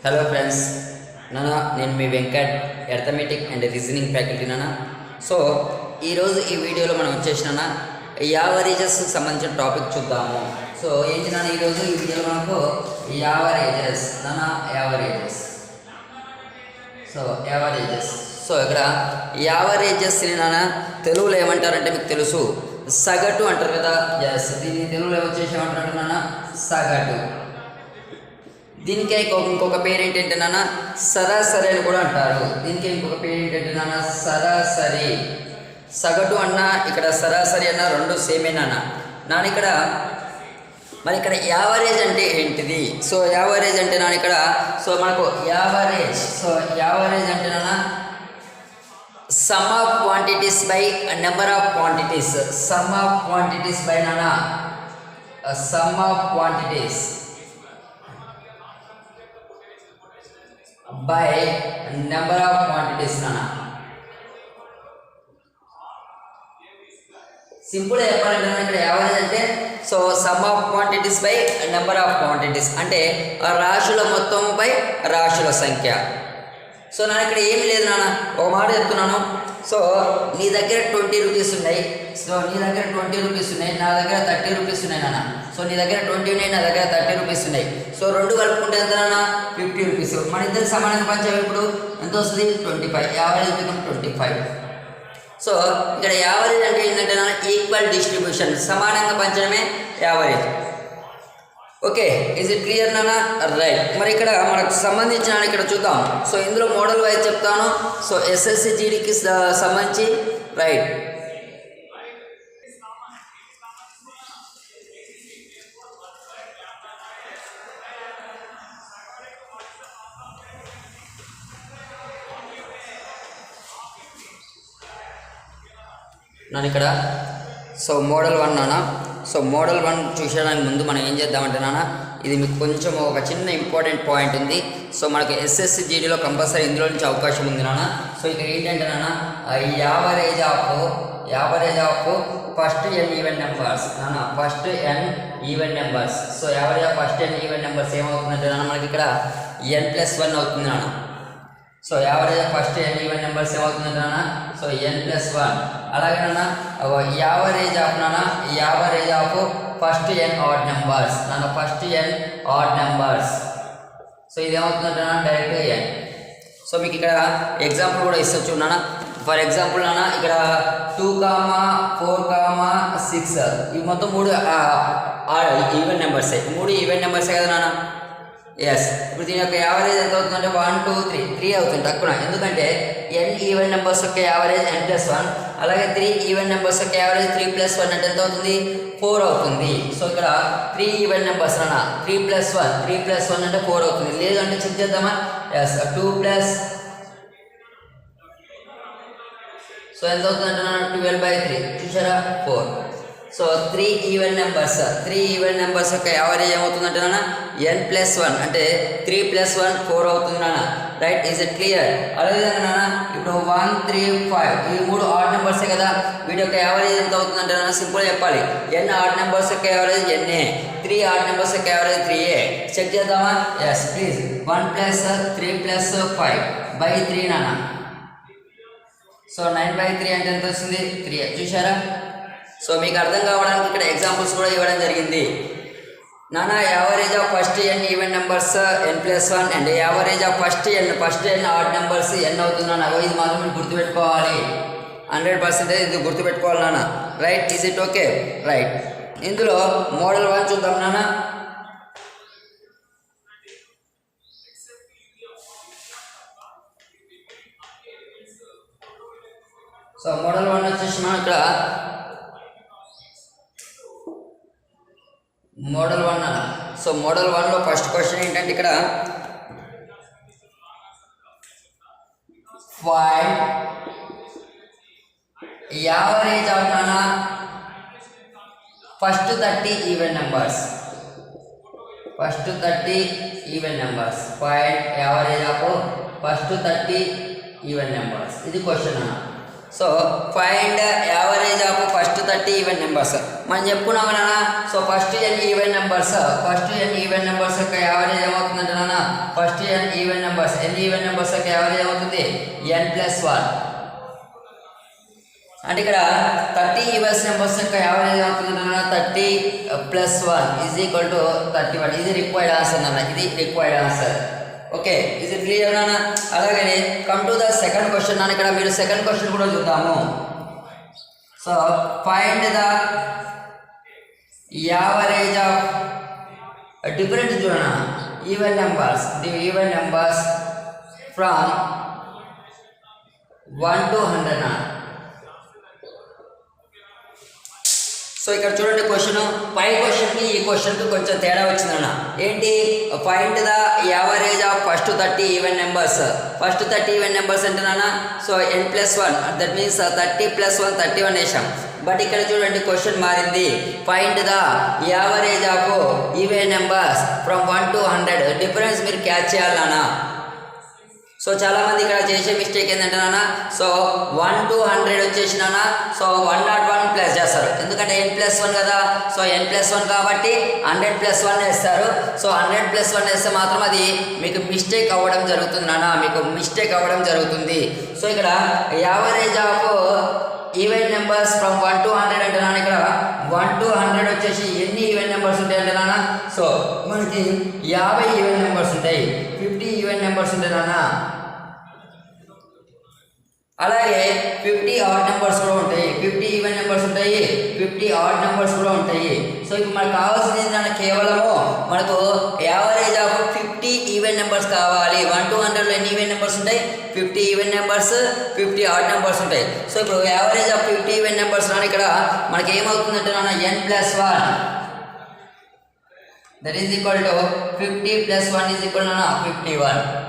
Hello friends, నేను మీ Venkat, arithmetic and reasoning faculty so ఈరోజు ఈ వీడియోలో మనం వచ్చేసిన యావరేజెస్ సంబంధించిన టాపిక్ చూద్దాము. సో ఏంటి ఈరోజు ఈ వీడియోలో మనకు యావరేజెస్ సో ఇక్కడ యావరేజెస్ని తెలుగులో ఏమంటారంటే మీకు తెలుసు, సగటు అంటారు కదా. ఎస్, దీన్ని తెలుగులో వచ్చేసి ఏమంటారు సగటు. దీనికి ఇంకొక పేరు ఏంటంటే సరాసరి అని కూడా అంటారు. దీనికి ఇంకొక పేరు ఏంటంటే సరాసరి. సగటు అన్న ఇక్కడ సరాసరి అన్న రెండు సేమే ఇక్కడ మరి ఇక్కడ యావరేజ్ అంటే ఏంటిది? సో యావరేజ్ అంటే ఇక్కడ సో మనకు యావరేజ్ అంటే some of quantities by number of quantities. Sum of quantities by some of quantities by number of quantities simple చెప్పాలంటే ఇక్కడ యావరేజ్ అంటే so sum of quantities by number of quantities అంటే రాశుల మొత్తం బై రాశుల సంఖ్య. సో ఇక్కడ ఏమి లేదు ఒక మాట చెప్తున్నాను. సో నీ దగ్గర 20 రూపీస్ ఉన్నాయి, సో నీ దగ్గర 20 రూపీస్ ఉన్నాయి, నా దగ్గర 30 రూపీస్ ఉన్నాయి సో నీ దగ్గర 20 ఉన్నాయి, నా దగ్గర 30 రూపీస్ ఉన్నాయి. సో రెండు కలుపుకుంటే ఎంత 50 రూపీస్. మన ఇద్దరు సమానంగా పంచాము. ఇప్పుడు ఎంత వస్తుంది? 25. Average become 25. సో ఇక్కడ యావరేజ్ అంటే ఏంటంటే ఈక్వల్ డిస్ట్రిబ్యూషన్, సమానంగా పంచడమే average. Okay, is it clear right. మరి ఇక్కడ మనకు సంబంధించిన ఇక్కడ చూద్దాం. సో ఇందులో మోడల్ వైజ్ చెప్తాను. సో ఎస్ఎస్సి జీడీకి సంబంధించి రైట్. ఇక్కడ సో మోడల్ 1 సో మోడల్ 1 చూసేదానికి ముందు మనం ఏం చేద్దామంటే ఇది మీకు కొంచెం ఒక చిన్న ఇంపార్టెంట్ పాయింట్ ఉంది. సో మనకు ఎస్ఎస్సి జీడీలో కంపల్సరీ ఇందులో నుంచి అవకాశం ఉంది సో ఇక్కడ ఏంటంటే average of first N even numbers first N even numbers. So average of first N even numbers ఏమవుతుందంటే మనకి ఇక్కడ n+1 అవుతుంది so average of first N even numbers ఏమవుతుందంటే సో n+1. అలాగే average of first N odd numbers first N odd numbers. So ఇది ఏమవుతుందంటే direct ఎన్. So మీకు ఇక్కడ ఎగ్జాంపుల్ కూడా ఇస్తూ ఫర్ ఎగ్జాంపుల్ ఇక్కడ 2, 4, 6 ఇవి మొత్తం 3 ఈవెన్ నెంబర్సే. 3 ఈవెన్ నెంబర్సే కదా ఎస్. ఇప్పుడు దీని యొక్క యావరేజ్ ఎంత అవుతుందంటే 1, 2, 3 అవుతుంది తక్కువ. ఎందుకంటే n ఈవెన్ నెంబర్స్ యొక్క యావరేజ్ n+1, అలాగే 3 ఈవెన్ నెంబర్స్ యొక్క యావరేజ్ 3+1 అంటే ఎంత అవుతుంది? 4 అవుతుంది. సో ఇక్కడ 3 ఈవెన్ నెంబర్స్ 3+1 అంటే 4 అవుతుంది. లేదు అంటే చెక్ చేద్దామా? ఎస్, 2+, సో ఎంత అవుతుందంటే 12/3 చూసారా 4. సో 3 ఈవెన్ నెంబర్స్ యొక్క యావరేజ్ ఏమవుతుందంటే n+1 అంటే 3+1 4 అవుతుంది రైట్. Is it clear? అదేవిధంగా ఇప్పుడు 1, 3, 5 ఈ 3 ఆడ్ నెంబర్సే కదా. వీటి యొక్క యావరేజ్ ఎంత అవుతుందంటే సింపుల్ చెప్పాలి. n ఆడ్ నెంబర్స్ యొక్క యావరేజ్ NA, 3 ఆడ్ నెంబర్స్ యొక్క యావరేజ్ 3A. చెక్ చేద్దామా? Yes please. 1+3+5/3 సో 9/3 అంటే ఎంత వస్తుంది? 3. చూసారా? సో మీకు అర్థం కావడానికి ఇక్కడ ఎగ్జాంపుల్స్ కూడా ఇవ్వడం జరిగింది. Average of first N even numbers n+1 and average of first N odd numbers n అవుతుంది ఇది మాత్రం మీరు గుర్తుపెట్టుకోవాలి. 100% ఇది గుర్తుపెట్టుకోవాలి right. Is it okay? Right. ఇందులో మోడల్ 1 చూద్దాం సో మోడల్ 1 వచ్చేసి మనం ఇక్కడ మోడల్ 1 సో మోడల్ 1లో ఫస్ట్ క్వశ్చన్ ఏంటంటే ఇక్కడ find average of first 30 even numbers. Find average of first 30 even numbers. ఇది question so find average of first 30 even numbers మనం చెప్పుకున్నాం కదా. So first n even numbers యొక్క యావరేజ్ ఏమవుతుందంటే first n numbers ఎన్ని even numbers యొక్క average ఏమవుతుంది n+1 అంటే ఇక్కడ 30 ఈవెన్ నెంబర్స్ యొక్క యావరేజ్ ఏమవుతుంది 30+1 = 31 ఇది రిక్వైర్డ్ ఆన్సర్ అన్న ఇది required answer okay is it clear నాన్న అలాగే come to the second question నాన్న ఇక్కడ మీరు సెకండ్ క్వశ్చన్ కూడా చూద్దాము so find the average of different చూడనా ఈవెన్ నెంబర్స్ ఫ్రమ్ 1 to 100 నా సో ఇక్కడ చూడండి క్వశ్చన్ పై క్వశ్చన్కి ఈ క్వశ్చన్కి కొంచెం తేడా వచ్చిందన్న ఏంటి find the average of first 30 even numbers first 30 even numbers అంటేనా సో n+1 దట్ మీన్స్ 30+1 31 వేసాం బట్ ఇక్కడ చూడండి క్వశ్చన్ మారింది find the average of even numbers from 1 to 100 difference మీరు క్యాచ్ చేయాలన్నా సో చాలామంది ఇక్కడ చేసే మిస్టేక్ ఏంటంటే నాన్న సో 1 to 100 వచ్చేసి నాన్న సో 101 ప్లస్ చేస్తారు ఎందుకంటే n+1 కదా సో n+1 కాబట్టి 100+1 వేస్తారు సో 100+1 వేస్తే మాత్రం అది మీకు మిస్టేక్ అవ్వడం జరుగుతుంది నాన్న మీకు మిస్టేక్ అవ్వడం జరుగుతుంది సో ఇక్కడ average of even numbers from 1 to 100 అంటే నాన్న ఇక్కడ 1 to 100 వచ్చేసి ఎన్ని ఈవెన్ నెంబర్స్ ఉంటాయి అంటే నాన్న సో మనకి 50 ఈవెన్ నెంబర్స్ ఉంటాయి 50 ఈవెన్ నెంబర్స్ ఉంటాయి నాన్న అలాగే 50 ఆడ్ నెంబర్స్ కూడా ఉంటాయి 50 ఈవెన్ నెంబర్స్ ఉంటాయి 50 ఆడ్ నెంబర్స్ కూడా ఉంటాయి సో ఇప్పుడు మనకు కావాల్సింది ఏంటంటే కేవలము మనకు యావరేజ్ ఆఫ్ 50 ఈవెన్ నెంబర్స్ కావాలి 1 to 100లో ఎన్ని ఈవెన్ నెంబర్స్ ఉంటాయి 50 ఈవెన్ నెంబర్స్ 50 ఆడ్ నెంబర్స్ ఉంటాయి సో ఇప్పుడు యావరేజ్ ఆఫ్ 50 ఈవెన్ నెంబర్స్ నాన్న ఇక్కడ మనకి ఏమవుతుందంటే నాన్న n+1 that is equal to 50+1 is equal నాన్న 51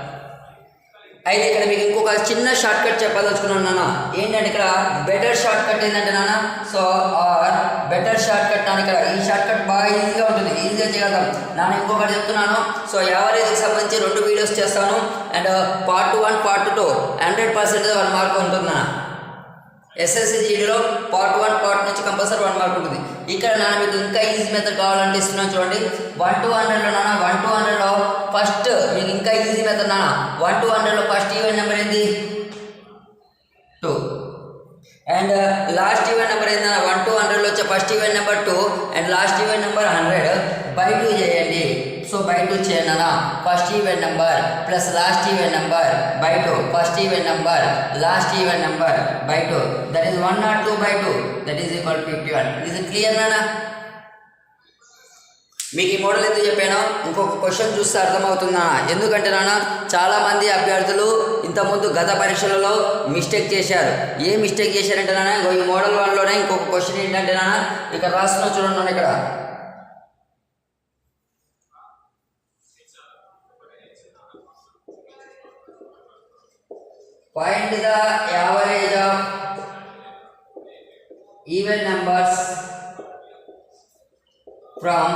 అయితే ఇక్కడ మీకు ఇంకొక చిన్న షార్ట్ కట్ చెప్పదలుచుకున్నాను నాన్న ఏంటంటే ఇక్కడ బెటర్ షార్ట్ కట్ ఏంటంటే నాన్న so or better shortcut అని ఇక్కడ ఈ షార్ట్ కట్ బాగా ఈజీగా ఉంటుంది ఈజీగా చేయగలుగుతాం నేను ఇంకొకటి చెప్తున్నాను సో యావరేజ్కి సంబంధించి 2 వీడియోస్ చేస్తాను అండ్ పార్ట్ 1 పార్ట్ 2 100% 1 మార్క్ ఉంటుంది నాన్న SSCGDలో పార్ట్ 1 పార్ట్ నుంచి కంపల్సరీ 1 మార్క్ ఉంటుంది ఇక్కడ నాన్న మీకు ఇంకా ఈజీ మెథడ్ కావాలంటే ఇస్తున్నాను చూడండి 1 to 100లో నాన్న 1 to 100లో ఫస్ట్ మీకు ఇంకా ఈజీ మెథడ్ నాన్న 1 to 100లో ఫస్ట్ ఈవెన్ నెంబర్ ఏంది 2 అండ్ లాస్ట్ ఈవెన్ నెంబర్ ఏందన్నా 1 to 100లో వచ్చే first even number 2 and last even number 100 by 2 చేయండి సో బై 2 చేయండి అన్న first even number plus last even number by 2 first even number last even number by 2 that is 102 by 2 that is equal 51 is it clear నానా మీకు ఈ model ఎందుకు చెప్పాను ఇంకొక question చూస్తే అర్థమవుతుందా ఎందుకంటే నాన్న చాలామంది అభ్యర్థులు ఇంతకుముందు గత పరీక్షలలో మిస్టేక్ చేశారు ఏ మిస్టేక్ చేశారంటే నాన్న ఈ మోడల్ 1లోనే ఇంకొక క్వశ్చన్ ఏంటంటే నాన్న ఇక్కడ రాస్తున్నా చూడండి ఇక్కడ find the average of even numbers from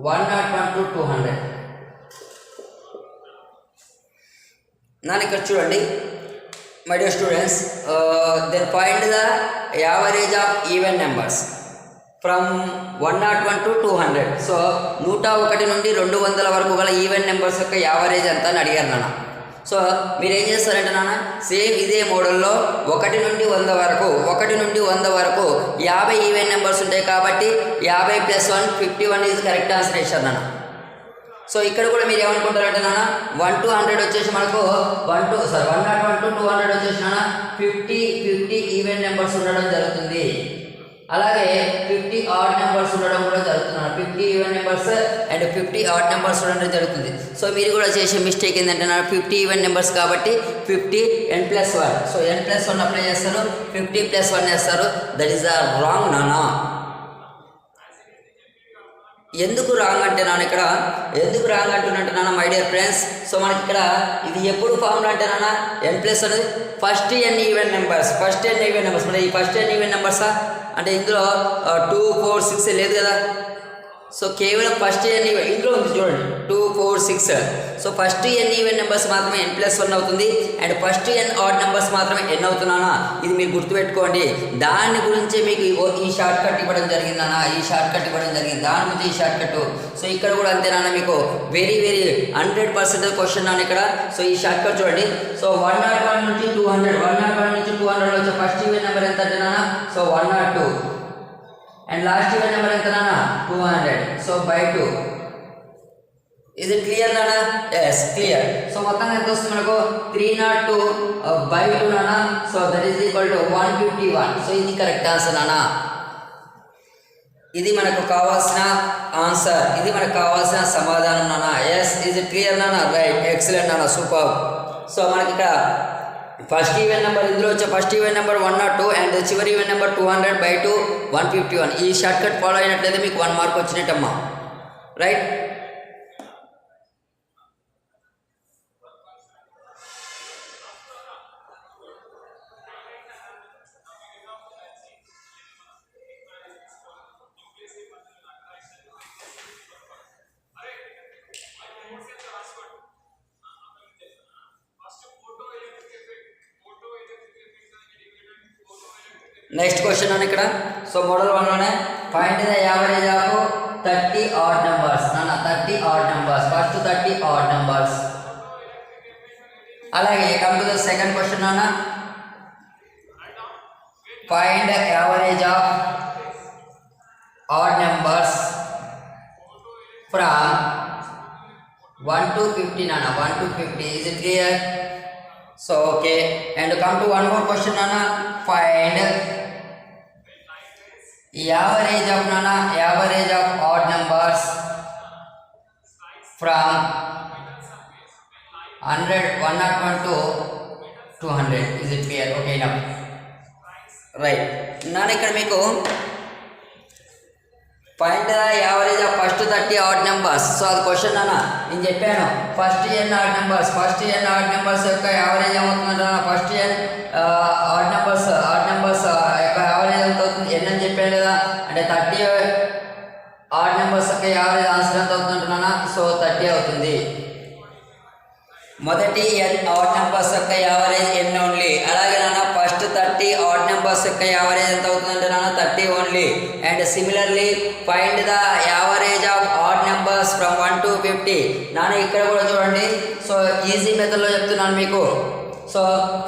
101 to 200 నాన్న ఇక్కడ చూడండి my dear students then find the average of even numbers from 101 to 200 so 101 నుండి 200 వరకు గల ఈవెన్ నెంబర్స్ యొక్క యావరేజ్ ఎంత అని అడిగారు నాన్న సో మీరు ఏం చేస్తారంటే నాన్న సేమ్ ఇదే మోడల్లో 1 నుండి 100 వరకు 1 నుండి 100 వరకు 50 ఈవెన్ నెంబర్స్ ఉంటాయి కాబట్టి 50+1 51 ఈజ్ కరెక్ట్ ఆన్సర్ వేసారు నాన్న సో ఇక్కడ కూడా మీరు ఏమనుకుంటారంటే నాన్న 1 to 100 వచ్చేసి మనకు 101 to 200 వచ్చేసి నాన్న 50 ఈవెన్ నెంబర్స్ ఉండడం జరుగుతుంది అలాగే 50 ఆడ్ నెంబర్స్ ఉండడం కూడా జరుగుతుంది 50 even numbers and 50 odd numbers ఉండడం జరుగుతుంది సో మీరు కూడా చేసే మిస్టేక్ ఏంటంటే 50 ఈవెన్ నెంబర్స్ కాబట్టి 50 n+1 సో n+1 అప్లై చేస్తారు 50+1 వేస్తారు దట్ ఈస్ ద రాంగ్ నానా ఎందుకు రాంగ్ అంటే నాన్న ఇక్కడ ఎందుకు రాంగ్ అంటున్నట్టు నాన్న మై డియర్ ఫ్రెండ్స్ సో మనకి ఇక్కడ ఇది ఎప్పుడు ఫార్ములా అంటే నాన్న n+ అనేది ఫస్ట్ n ఈవెన్ నెంబర్స్ మరి ఈ ఫస్ట్ n ఈవెన్ నెంబర్సా అంటే ఇందులో 2 4 6 లేదు కదా సో కేవలం ఫస్ట్ ఎన్ ఈవెన్ ఇందులో ఉంది చూడండి 2 4 6. So first N even numbers మాత్రమే n+1 అవుతుంది and first N odd numbers మాత్రమే n అవుతున్నానా, ఇది మీరు గుర్తుపెట్టుకోండి. దాని గురించి మీకు ఈ షార్ట్ కట్ ఇవ్వడం జరిగిందన్నా, ఈ షార్ట్ కట్ ఇవ్వడం జరిగింది, దాని గురించి ఈ షార్ట్ కట్. సో ఇక్కడ కూడా అంతేనా మీకు వెరీ 100% క్వశ్చన్ నాన్న ఇక్కడ. సో ఈ షార్ట్ కట్ చూడండి. సో 101 నుంచి 200, 101 నుంచి 200 వచ్చే ఫస్ట్ ఈవెన్ నెంబర్ ఎంత అంటే నాన్న, so 102 and last even number ఎంత నాన్న 200. So by 2. Is it clear నానా? Yes clear. సో మొత్తం ఎంత వస్తుంది మనకు 302 బై 2 నానా. So that is equal to 151. So ఇది కరెక్ట్ ఆన్సర్ నానా. ఇది మనకు కావాల్సిన ఆన్సర్, ఇది మనకు కావాల్సిన సమాధానం నానా. ఎస్ ఇస్ ఇట్ క్లియర్ నానా? రైట్, ఎక్సలెంట్ నానా, సూపర్. సో మనకి ఇక్కడ ఫస్ట్ ఈవెన్ నెంబర్ ఇందులో వచ్చే ఫస్ట్ ఈవెన్ నెంబర్ 102 అండ్ చివరి ఈవెన్ నెంబర్ 200 బై 2 151. ఈ షార్ట్ కట్ ఫాలో అయినట్లయితే మీకు 1 మార్క్ వచ్చినట్టమ్మా. రైట్. నెక్స్ట్ క్వశ్చన్ అని ఇక్కడ. సో మోడల్ 1లోనే find the average of 30 odd numbers నాన్న. 30 odd numbers, first 30 odd numbers. అలాగే come to the second question నాన్న. Find the average of odd numbers from 1 to 50 నాన్న. 1 to 50. is it clear? So okay, and come to one more question nana. Find average of nana, average of odd numbers from 100 101 to 200. is it clear? Okay now, right. nana ikkada meeku find the average of first 30 odd numbers. So అది question అన్న నేను చెప్పాను. First N odd numbers, first N odd numbers యొక్క average ఏమవుతుందంటే first N odd numbers యొక్క average ఎంత అవుతుంది ఎన్ అని చెప్పాను కదా. అంటే 30 ఆడ్ నెంబర్స్ యొక్క యావరేజ్ ఆన్సర్ ఎంత అవుతుందంటున్నా. సో 30 అవుతుంది. మొదటి ఎన్ ఆడ్ నెంబర్స్ యొక్క యావరేజ్ ఎన్ ఓన్లీ. అలాగే నాన్న ఫస్ట్ 30 ఆడ్ నెంబర్స్ యొక్క యావరేజ్ ఎంత అవుతుందంటే నాన్న 30 only. And similarly find the average of odd numbers from 1 to 50. నాన్న ఇక్కడ కూడా చూడండి. సో ఈజీ మెథడ్లో చెప్తున్నాను మీకు. సో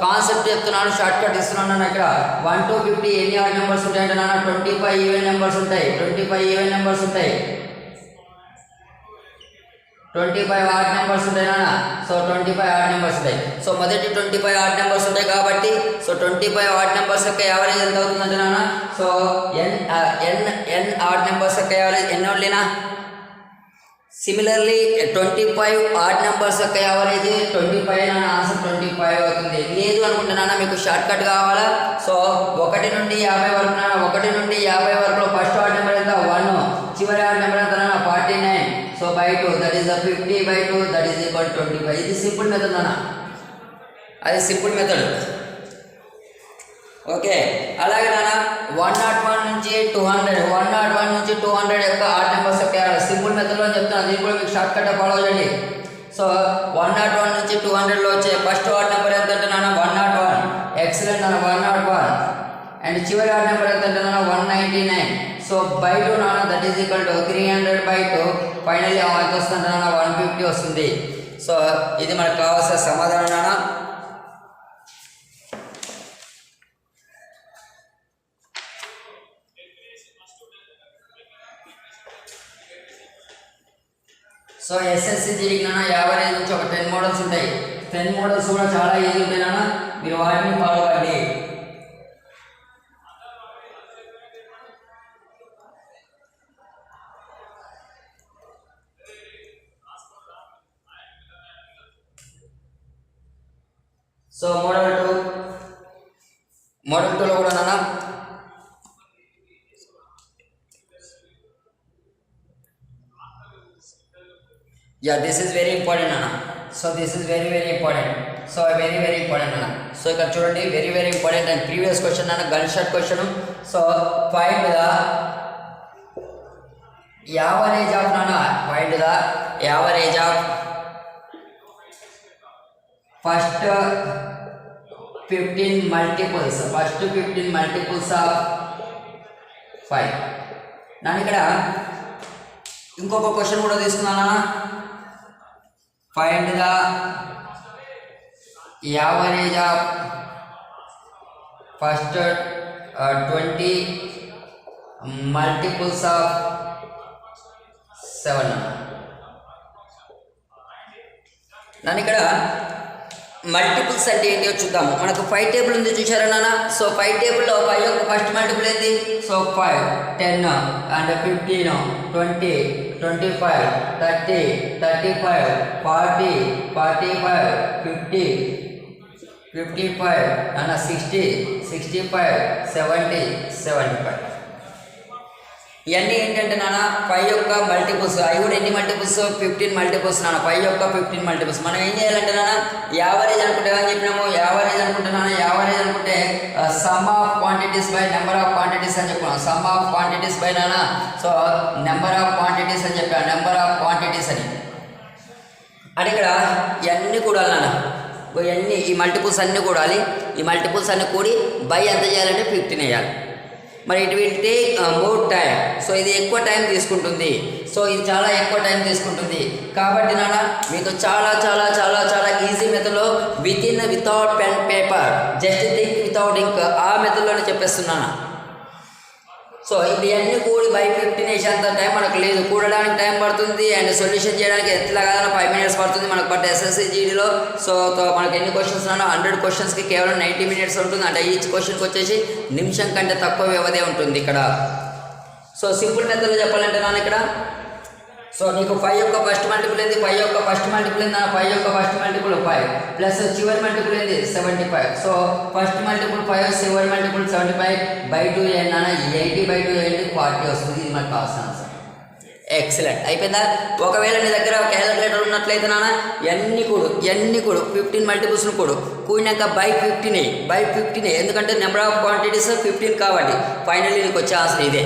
కాన్సెప్ట్ చెప్తున్నాను, షార్ట్ కట్ ఇస్తున్నాను నాన్న. ఇక్కడ 1 to 50 ఎన్ని ఆడ్ నెంబర్స్ ఉంటాయంటే నాన్న 25 ఈవెన్ నెంబర్స్ ఉంటాయి. 25 ఈవెన్ నెంబర్స్ ఉంటాయి. 25 ఆడ్ నెంబర్స్ ఉంటాయి నాన్న. సో 25 ఆడ్ నెంబర్స్ ఉంటాయి. సో మొదటి 25 ఆడ్ నెంబర్స్ ఉంటాయి కాబట్టి సో 25 ఆడ్ నెంబర్స్ యొక్క యావరేజ్ ఎంత అవుతుందంటే నాన్న. సో ఎన్ ఆడ్ నెంబర్స్ యొక్క యావరేజ్ ఎన్ ఓన్లీనా. సిమిలర్లీ 25 ఆడ్ నెంబర్స్ యొక్క యావరేజ్ 25 నాన్న. ఆన్సర్ 25 అవుతుంది. లేదు అనుకుంటున్నానా మీకు షార్ట్ కట్ కావాలా. సో 1 నుండి 50 వరకు నాన్న. 1 నుండి 50 వరకులో ఫస్ట్ ఆడ్ నెంబర్ ఎంత 1, చివరి ఆడ్ నెంబర్ ఎంత నాన్న 49. So by 2 that is 50 by 2 that is equal 25. ఇది సింపుల్ మెథడ్ అన్న, అది సింపుల్ మెథడ్. ఓకే. అలాగే నాన్న 101 నుంచి 200, 101 నుంచి 200 యొక్క ఆడ్ నెంబర్స్ యొక్క సింపుల్ మెథడ్లో చెప్తాను. అది కూడా మీకు షార్ట్ కట్ ఫాలో చేయండి. సో 101 నుంచి 200లో వచ్చే ఫస్ట్ ఆడ్ నెంబర్ ఎంత అంటే నాన్న 101. ఎక్సలెంట్ నాన్న 101. అండ్ చివరి ఆడ్ నెంబర్ ఎంత అంటే నాన్న 199. సో బై 2 నాన్న that is equal to 300 by 2. Finally ఎంత వస్తుంది నాన్న 150 వస్తుంది. సో ఇది మనకు కావాల్సిన సమాధానం నాన్న. సో ఎస్ఎస్సి జీడీకి నాన్న యావరేజ్ నుంచి ఒక 10 మోడల్స్ ఉంటాయి. 10 మోడల్స్ కూడా చాలా ఈజీ ఉంటాయి నాన్న. మీరు వాటిని ఫాలో కండి. సో మోడల్ 2లో కూడా నాన్న దిస్ ఈస్ వెరీ ఇంపార్టెంట్ అన్న. So this is very important. So very important అన్న. సో ఇక్కడ చూడండి very important and previous question అన్న, gun shot question. So find the average of నాన్న find the average of first 15 multiples of 5. నేను ఇక్కడ ఇంకొక question కూడా తీసుకున్నానా, find the average of first 20 multiples of 7. నన్ను ఇక్కడ మల్టిపుల్స్ అంటే ఏంటో చూద్దాము. మనకు 5 టేబుల్ ఉంది చూసారా నాన్న. సో 5 టేబుల్లో 5 యొక్క ఫస్ట్ మల్టిపుల్ ఏంటి? So 5, 10 and 15, 20, 25, 30, 35, 40, 45, 50, 55 and 60, 65, 70, 75. ఇవన్నీ ఏంటంటే నాన్న 5 యొక్క మల్టిపుల్స్. అవి కూడా ఎన్ని మల్టిపుల్స్? 15 మల్టిపుల్స్ నాన్న. 5 యొక్క 15 మల్టిపుల్స్. మనం ఏం చేయాలంటే నాన్న యావరేజ్ అనుకుంటే ఏమని చెప్పినాము? యావరేజ్ అనుకుంటే నాన్న, యావరేజ్ అనుకుంటే some of quantities by number of quantities అని చెప్పుకున్నాం. సమ్ ఆఫ్ క్వాంటిటీస్ బై నాన్న, సో నెంబర్ ఆఫ్ క్వాంటిటీస్ అని చెప్పాను. నెంబర్ ఆఫ్ క్వాంటిటీస్ అని అంటే ఇక్కడ ఇవన్నీ కూడాలి నాన్న. ఇవన్నీ ఈ మల్టిపుల్స్ అన్నీ కూడాలి. ఈ మల్టిపుల్స్ అన్నీ కూడి బై ఎంత చేయాలంటే 15 వేయాలి. మరి it will take more time. So ఇది ఎక్కువ టైం తీసుకుంటుంది. సో ఇది చాలా ఎక్కువ టైం తీసుకుంటుంది. కాబట్టి నాన్న మీకు చాలా చాలా చాలా చాలా ఈజీ మెథడ్లో without pen paper, just think without ink, ఆ మెథడ్లోనే చెప్పేస్తున్నాను. సో ఇవన్నీ కూడి బై 15 వేసేంత టైం మనకు లేదు. కూడడానికి టైం పడుతుంది అండ్ సొల్యూషన్ చేయడానికి ఎట్లా కాదన్నా 5 minutes పడుతుంది మనకు. బట్ ఎస్ఎస్సి జీడీలో సో మనకు ఎన్ని క్వశ్చన్స్ ఉన్నా 100 క్వశ్చన్స్కి కేవలం 90 minutes ఉంటుంది. అంటే ఈచ్ క్వశ్చన్కి వచ్చేసి నిమిషం కంటే తక్కువ వ్యవధి ఉంటుంది ఇక్కడ. సో సింపుల్ మెథడ్లో చెప్పాలంటే నాన్న ఇక్కడ సో నీకు 5 యొక్క ఫస్ట్ మల్టిపుల్ ఏంది? 5 యొక్క ఫస్ట్ మల్టిపుల్ ఏంది? 5 యొక్క ఫస్ట్ మల్టిపుల్ 5 ప్లస్ చివరి మల్టిపుల్ ఏంది? 75. సో ఫస్ట్ మల్టిపుల్ 5, చివరి మల్టిపుల్ 75 బై 2 ఏంటి నాన్న? 80/2 ఏంటి? 40 వస్తుంది. ఇది మనకు కావాల్సిన ఆన్సర్. ఎక్సలెంట్, అయిపోయిందా? ఒకవేళ నీ దగ్గర క్యాలిక్యులేటర్ ఉన్నట్లయితే నాన్న ఎన్ని కూడు 15 మల్టిపుల్స్ను కూడినాక బై 15 ఎందుకంటే నెంబర్ ఆఫ్ క్వాంటిటీస్ 15 కాబట్టి ఫైనల్లీ నీకు వచ్చే ఆన్సర్ ఇదే.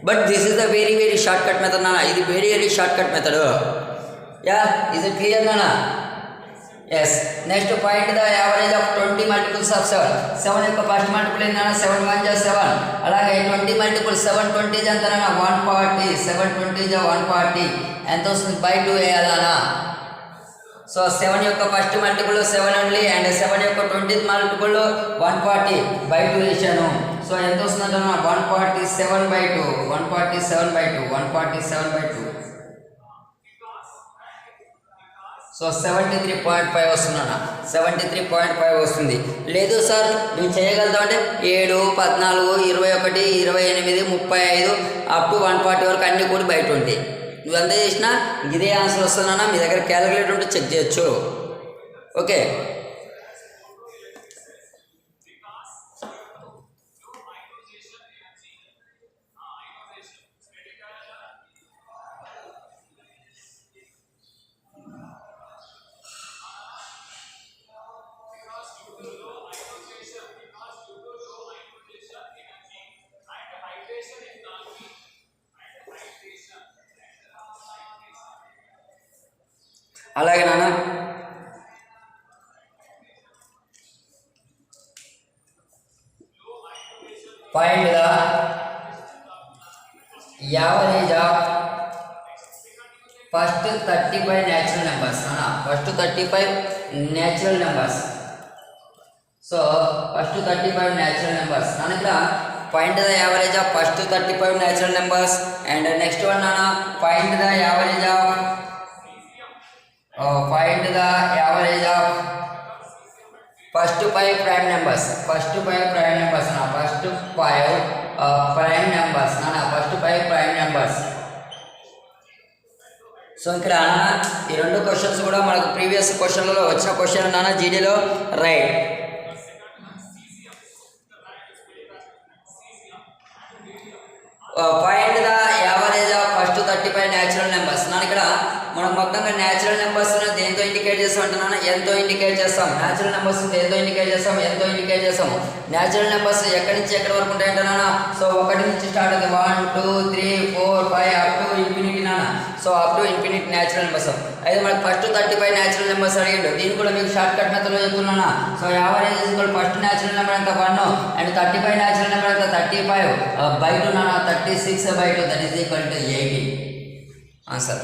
But this is the very short cut method నాన్న. ఇది very short cut method. Yeah, is it clear నాన్న? Yes. Next find the average of 20 multiples of 7. 7 యొక్క ఫస్ట్ మల్టిపుల్ ఏంటన్నా? 7 1 = 7. అలాగే 20 మల్టిపుల్ 7 20 ఎంతనా? 140. 7 20 = 140. ఎంత వస్తుంది? బై 2 వేయాలన్నా. సో 7 యొక్క ఫస్ట్ మల్టిపుల్ 7 ఓన్లీ అండ్ 7 యొక్క 20th మల్టిపుల్ 140 బై 2 వేసాను. సో ఎంత వస్తుందంటే 147/2. 147/2. సో 73.5 వస్తుందన్న. 73.5 వస్తుంది. లేదు సార్ మేము చేయగలుగుతాం అంటే 7, 14, 21, 28, 35 అప్ టు 140 వరకు అన్నీ కూడా బై 20. నువ్వు చేసినా ఇదే ఆన్సర్ వస్తుందన్నా. మీ దగ్గర క్యాలిక్యులేటర్ ఉంటే చెక్ చేయొచ్చు. ఓకే, అలాగే నాన్న find the average of first 35 natural numbers. First 35 natural numbers. So first 35 natural numbers నాన్న. ఇక్కడ find the average of first 35 natural numbers and next one నాన్న find the average of first 5 prime numbers. First 5 prime numbers na. First 5 prime numbers na. First 5 prime numbers. So ఇక్కడ ఈ రెండు questions కూడా మనకు previous క్వశ్చన్లలో వచ్చిన question నాన్న జీడీలో right. Find the average of first 35 natural numbers. నాన్న ఇక్కడ మనం మొత్తంగా న్యాచురల్ నెంబర్స్ దేంతో ఇండికేట్ చేస్తాం అంటే నాన్న ఎంతో ఇండికేట్ చేస్తాం. న్యాచురల్ నెంబర్స్ ఉంటే ఎంతో ఇండికేట్ చేస్తాం, ఎంతో ఇండికేట్ చేస్తాము. న్యాచురల్ నెంబర్స్ ఎక్కడి నుంచి ఎక్కడి వరకు ఉంటాయంటే నాన్న సో 1 నుంచి స్టార్ట్ అవుతుంది 1 2 3 4 5 అప్ టు ఇన్ఫినిటీ నాన్న. So up to infinity natural numbers. అయితే మనకి ఫస్ట్ 35 న్యాచురల్ నెంబర్స్ అడిగిండు. దీన్ని కూడా మీకు షార్ట్ కట్ మెథడ్లో చెప్తున్నానా. So average equal first natural number ఎంత 1 అండ్ 35 న్యాచురల్ నెంబర్ ఎంత 35/2 నాన్న 36/2 that is equal to 80 answer.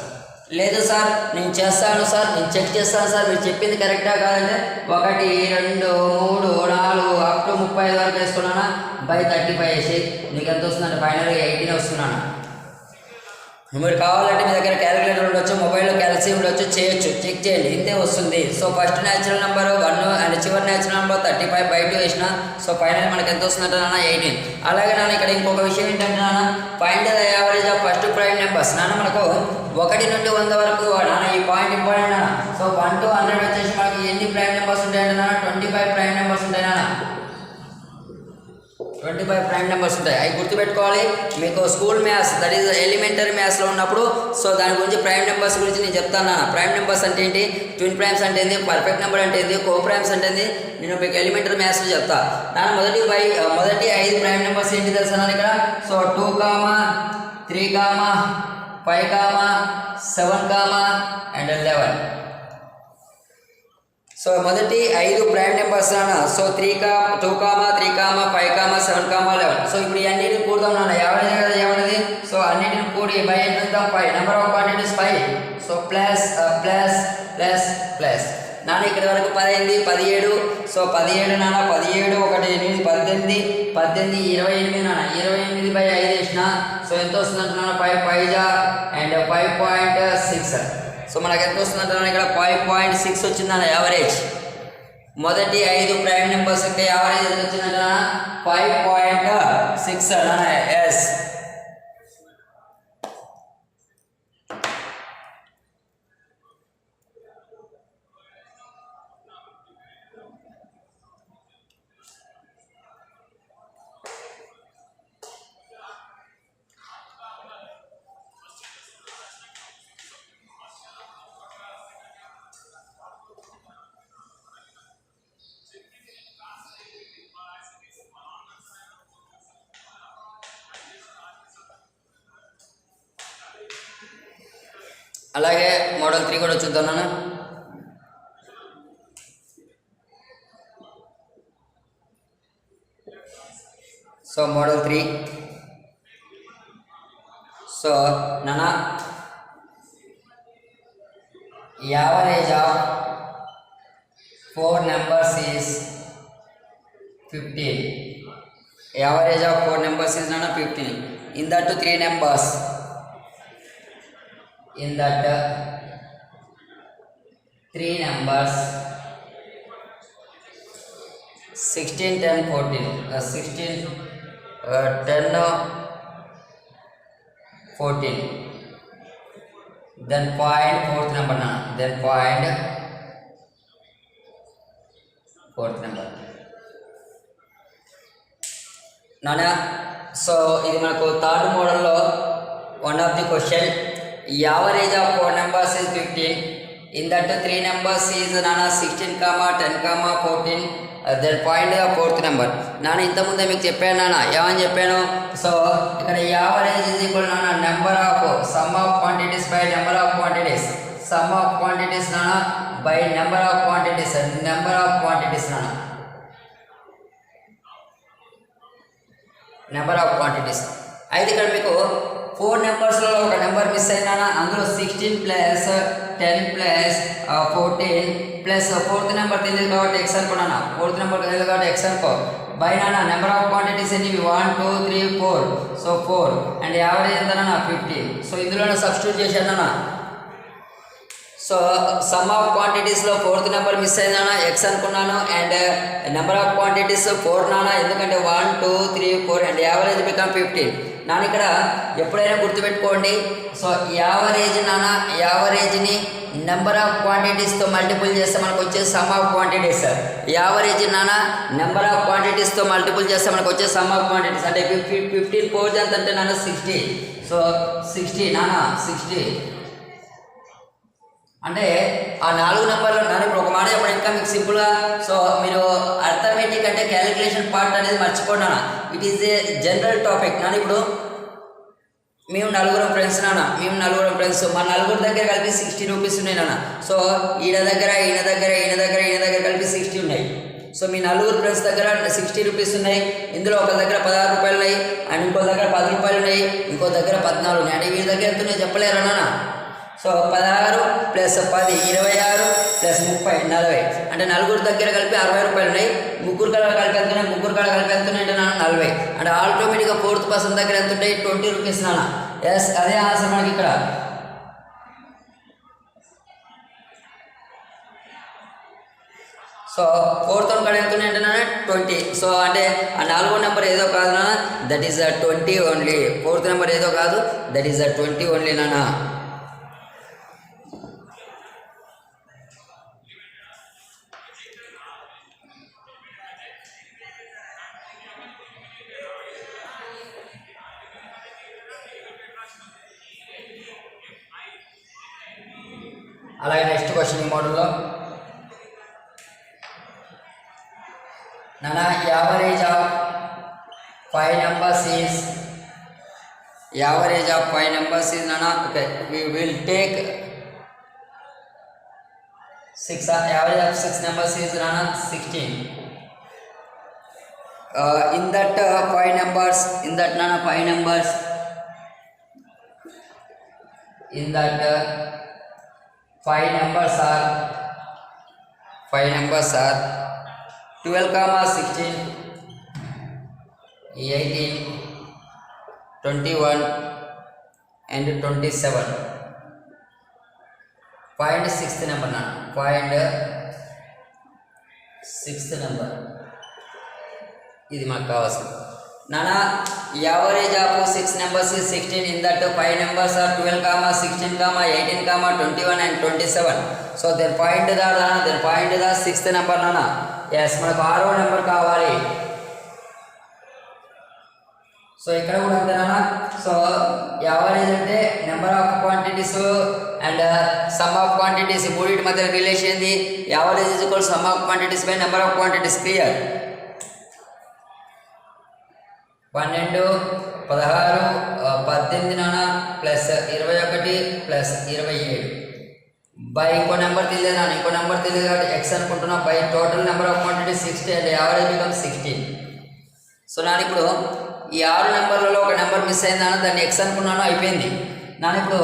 లేదు సార్ నేను చేస్తాను సార్, నేను చెక్ చేస్తాను సార్, మీరు చెప్పింది కరెక్టా కాదంటే 1 2 3 4 అప్ టు 35 వరకు వేసుకున్నానా బై 35 వేసి నీకు ఎంత వస్తుందంటే ఫైనల్గా 18 వస్తున్నాను. మీరు కావాలంటే మీ దగ్గర క్యాలిక్యులేటర్ ఉండొచ్చు, మొబైల్లో క్యాల్సి ఉండొచ్చు, చేయొచ్చు, చెక్ చేయండి, ఇంతే వస్తుంది. So first natural number 1 and చివరి న్యాచురల్ నెంబర్ 35/2 వేసిన సో ఫైనల్ మనకి ఎంత వస్తుందంటే నాన్న 18. అలాగే నాన్న ఇక్కడ ఇంకొక విషయం ఏంటంటే నాన్న find the average of first prime numbers. నాన్న మనకు 1 నుండి 100 వరకు నాన్న ఈ పాయింట్ ఇంపార్టెంట్ నాన్న. సో 1 to 100 వచ్చేసి మనకి ఎన్ని ప్రైమ్ నెంబర్స్ ఉంటాయంటే నాన్న 25 ప్రైమ్ నెంబర్స్ ఉంటాయి నాన్న. 25 ప్రైమ్ నెంబర్స్ ఉంటాయి. అవి గుర్తుపెట్టుకోవాలి. మీకు school maths that is elementary మ్యాథ్స్లో ఉన్నప్పుడు సో దాని గురించి ప్రైమ్ నెంబర్స్ గురించి నేను చెప్తాను. ప్రైమ్ నెంబర్స్ అంటే ఏంటి, ట్విన్ ప్రైమ్స్ అంటే ఏంటి, పర్ఫెక్ట్ నెంబర్ అంటే ఏంటి, కో ప్రైమ్స్ అంటే ఏంటి నేను మీకు ఎలిమెంటరీ మ్యాథ్స్లో చెప్తా. నాన్న మొదటి 5 ప్రైమ్ నెంబర్స్ ఏంటి తెలుసా నాన్న ఇక్కడ. So 2, 3, 5, 7 and 11. సో మొదటి 5 ప్రైమ్ నెంబర్స్ నాన్న. సో 2, 3, 5, 7, 11. సో ఇప్పుడు ఈ అన్నిటిని కూడదాం నాన్న. యావరేజ్ కదా ఏమన్నది. సో అన్నిటిని కూడి బై ఎంత వెళ్తాం 5. Number of quantities 5. So plus plus plus plus నాన్న ఇక్కడ వరకు 10 అయింది 17. సో 17 నాన్న 17 1 8 18 18 28 నాన్న 28/5 వేసిన సో ఎంత వస్తుందంటే నాన్న 5 అండ్ 5.6. సో మనకు ఎంత వస్తుందంటే ఇక్కడ 5.6 వచ్చిందన్న యావరేజ్. మొదటి 5 ప్రైమ్ నెంబర్స్ యొక్క యావరేజ్ ఎంత వచ్చిందంట 5.6 అన్న ఎస్. అలాగే మోడల్ 3 కూడా చూద్దాం నాన్న. సో మోడల్ 3 సో నాన్న average of 4 numbers is 15. Average of 4 numbers is నాన్న 15. In that 3 numbers. In that 3 numbers 16 10 14 16 10 14 then find fourth number na then find fourth number nana. so ఇది మనకు థర్డ్ మోడల్లో one of the question. Average of 4 numbers is 15. In that 3 numbers is nana 16, 10, 14. Then find the fourth number. Nana ఇంతకుముందే మీకు చెప్పాను నాన్న ఏమని చెప్పాను. So ఇక్కడ యావరేజ్ ఈజ్ ఈక్వల్ నాన్న number of sum of quantities by number of quantities. Sum of quantities నాన్న by number of quantities. Number of quantities నాన్న నెంబర్ ఆఫ్ క్వాంటిటీస్. అయితే ఇక్కడ మీకు 4 నెంబర్స్లో ఒక నెంబర్ మిస్ అయినా అందులో 16 plus 10 plus 14 plus fourth number తెలియదు కాబట్టి ఎక్స్ అనుకున్నాను. ఫోర్త్ నెంబర్ తెలియదు కాబట్టి ఎక్స్ అనుకో. బై నాన్న నెంబర్ ఆఫ్ క్వాంటిటీస్ ఎన్ని 1 2 3 4. సో 4 అండ్ యావరేజ్ ఎంత నాన్న 15. సో ఇందులోనే సబ్స్టిట్యూట్ చేశాను నాన్న. సో సమ్ ఆఫ్ క్వాంటిటీస్లో ఫోర్త్ నెంబర్ మిస్ అయిందన్న ఎక్స్ అనుకున్నాను అండ్ నెంబర్ ఆఫ్ క్వాంటిటీస్ 4 నాన్న ఎందుకంటే 1 2 3 4 అండ్ యావరేజ్ బికమ్ 15. నాన్న ఇక్కడ ఎప్పుడైనా గుర్తుపెట్టుకోండి. సో యావరేజ్ నాన్న యావరేజ్ని నెంబర్ ఆఫ్ క్వాంటిటీస్తో మల్టిపుల్ చేస్తే మనకు వచ్చే సమ్ ఆఫ్ క్వాంటిటీస్. యావరేజ్ నాన్న నెంబర్ ఆఫ్ క్వాంటిటీస్తో మల్టిపుల్ చేస్తే మనకు వచ్చే సమ్ ఆఫ్ క్వాంటిటీస్ అంటే 15 4 ఎంత అంటే నాన్న 60. సో 60 నాన్న 60 అంటే ఆ 4 నెంబర్లు నన్ను ఇప్పుడు ఒక మాట చెప్పండి ఇంకా మీకు సింపుల్గా. సో మీరు అర్థమెటిక్ అంటే క్యాలిక్యులేషన్ పార్ట్ అనేది మర్చిపోండి. It is a general topic. నన్ను ఇప్పుడు మేము నలుగురం ఫ్రెండ్స్ మా నలుగురు దగ్గర కలిపి 60 రూపీస్ ఉన్నాయి నాన్న. సో ఈయన దగ్గర కలిపి 60 ఉన్నాయి. సో మీ నలుగురు ఫ్రెండ్స్ దగ్గర 60 రూపీస్ ఉన్నాయి. ఇందులో ఒక దగ్గర 16 రూపాయలు ఉన్నాయి, అండ్ ఇంకో దగ్గర 10 రూపాయలు ఉన్నాయి, ఇంకో దగ్గర 14 ఉన్నాయి. అంటే వీరి దగ్గర ఎంత ఉన్నాయి చెప్పలేరు నాన్న. సో 16 + 10 26 + 30 40. అంటే నలుగురు దగ్గర కలిపి 60 రూపాయలు ఉన్నాయి. ముగ్గురు కాడ కలిపి ఎంత ఉన్నాయి అంటే నాన్న 40. అంటే ఆటోమేటిక్గా 4th పర్సన్ దగ్గర ఎంత ఉంటాయి 20 రూపీస్ నాన్న. ఎస్, అదే ఆన్సర్ మనకి ఇక్కడ. సో 4th కాడ ఎంత ఉన్నాయి అంటే 20. సో అంటే ఆ 4వ నెంబర్ ఏదో కాదు నాన్న, that is 20 only. 4th number ఏదో కాదు, దట్ ఈస్ 20 ఓన్లీ నాన్న. అలాగే నెక్స్ట్ క్వశ్చన్ ఈ మోడల్లో నాన్న, యావరేజ్ ఆఫ్ 5 numbers is నాన్న. Okay, we will take 6. Average of 6 numbers is నాన్న 16. In that 5 numbers, నాన్న 5 numbers, in that 5 numbers are 12, 16, 18, 21 and 27. Find 6th number now. Find 6th number. ఇది మనకు కావాల్సింది నాన్న. Average of 6 numbers is 16. In that 5 numbers are 12, 16, 18, 21 and 27. So then find the 6th number నాన్న. Yes, మనకు 6వ number కావాలి. So ఇక్కడ కూడా అంతే నాన్న. సో యావరేజ్ అంటే number of quantities and sum of quantities, మూడింటి మధ్య రిలేషన్ ఏంది? Average is equal some of quantities by number of quantities. Clear? 12, 16, 18 నాన్న ప్లస్ 21 ప్లస్ 27 బై ఇంకో నెంబర్ తెలియదు నాన్న. ఇంకో నెంబర్ తెలియదు కాబట్టి ఎక్స్ అనుకుంటున్నా. By total number of quantity 60 and average become 16. So నాన్న ఇప్పుడు ఈ 6 నెంబర్లలో ఒక నెంబర్ మిస్ అయింది నాన్న, దాన్ని ఎక్స్ అనుకున్నాను, అయిపోయింది నాన్న. ఇప్పుడు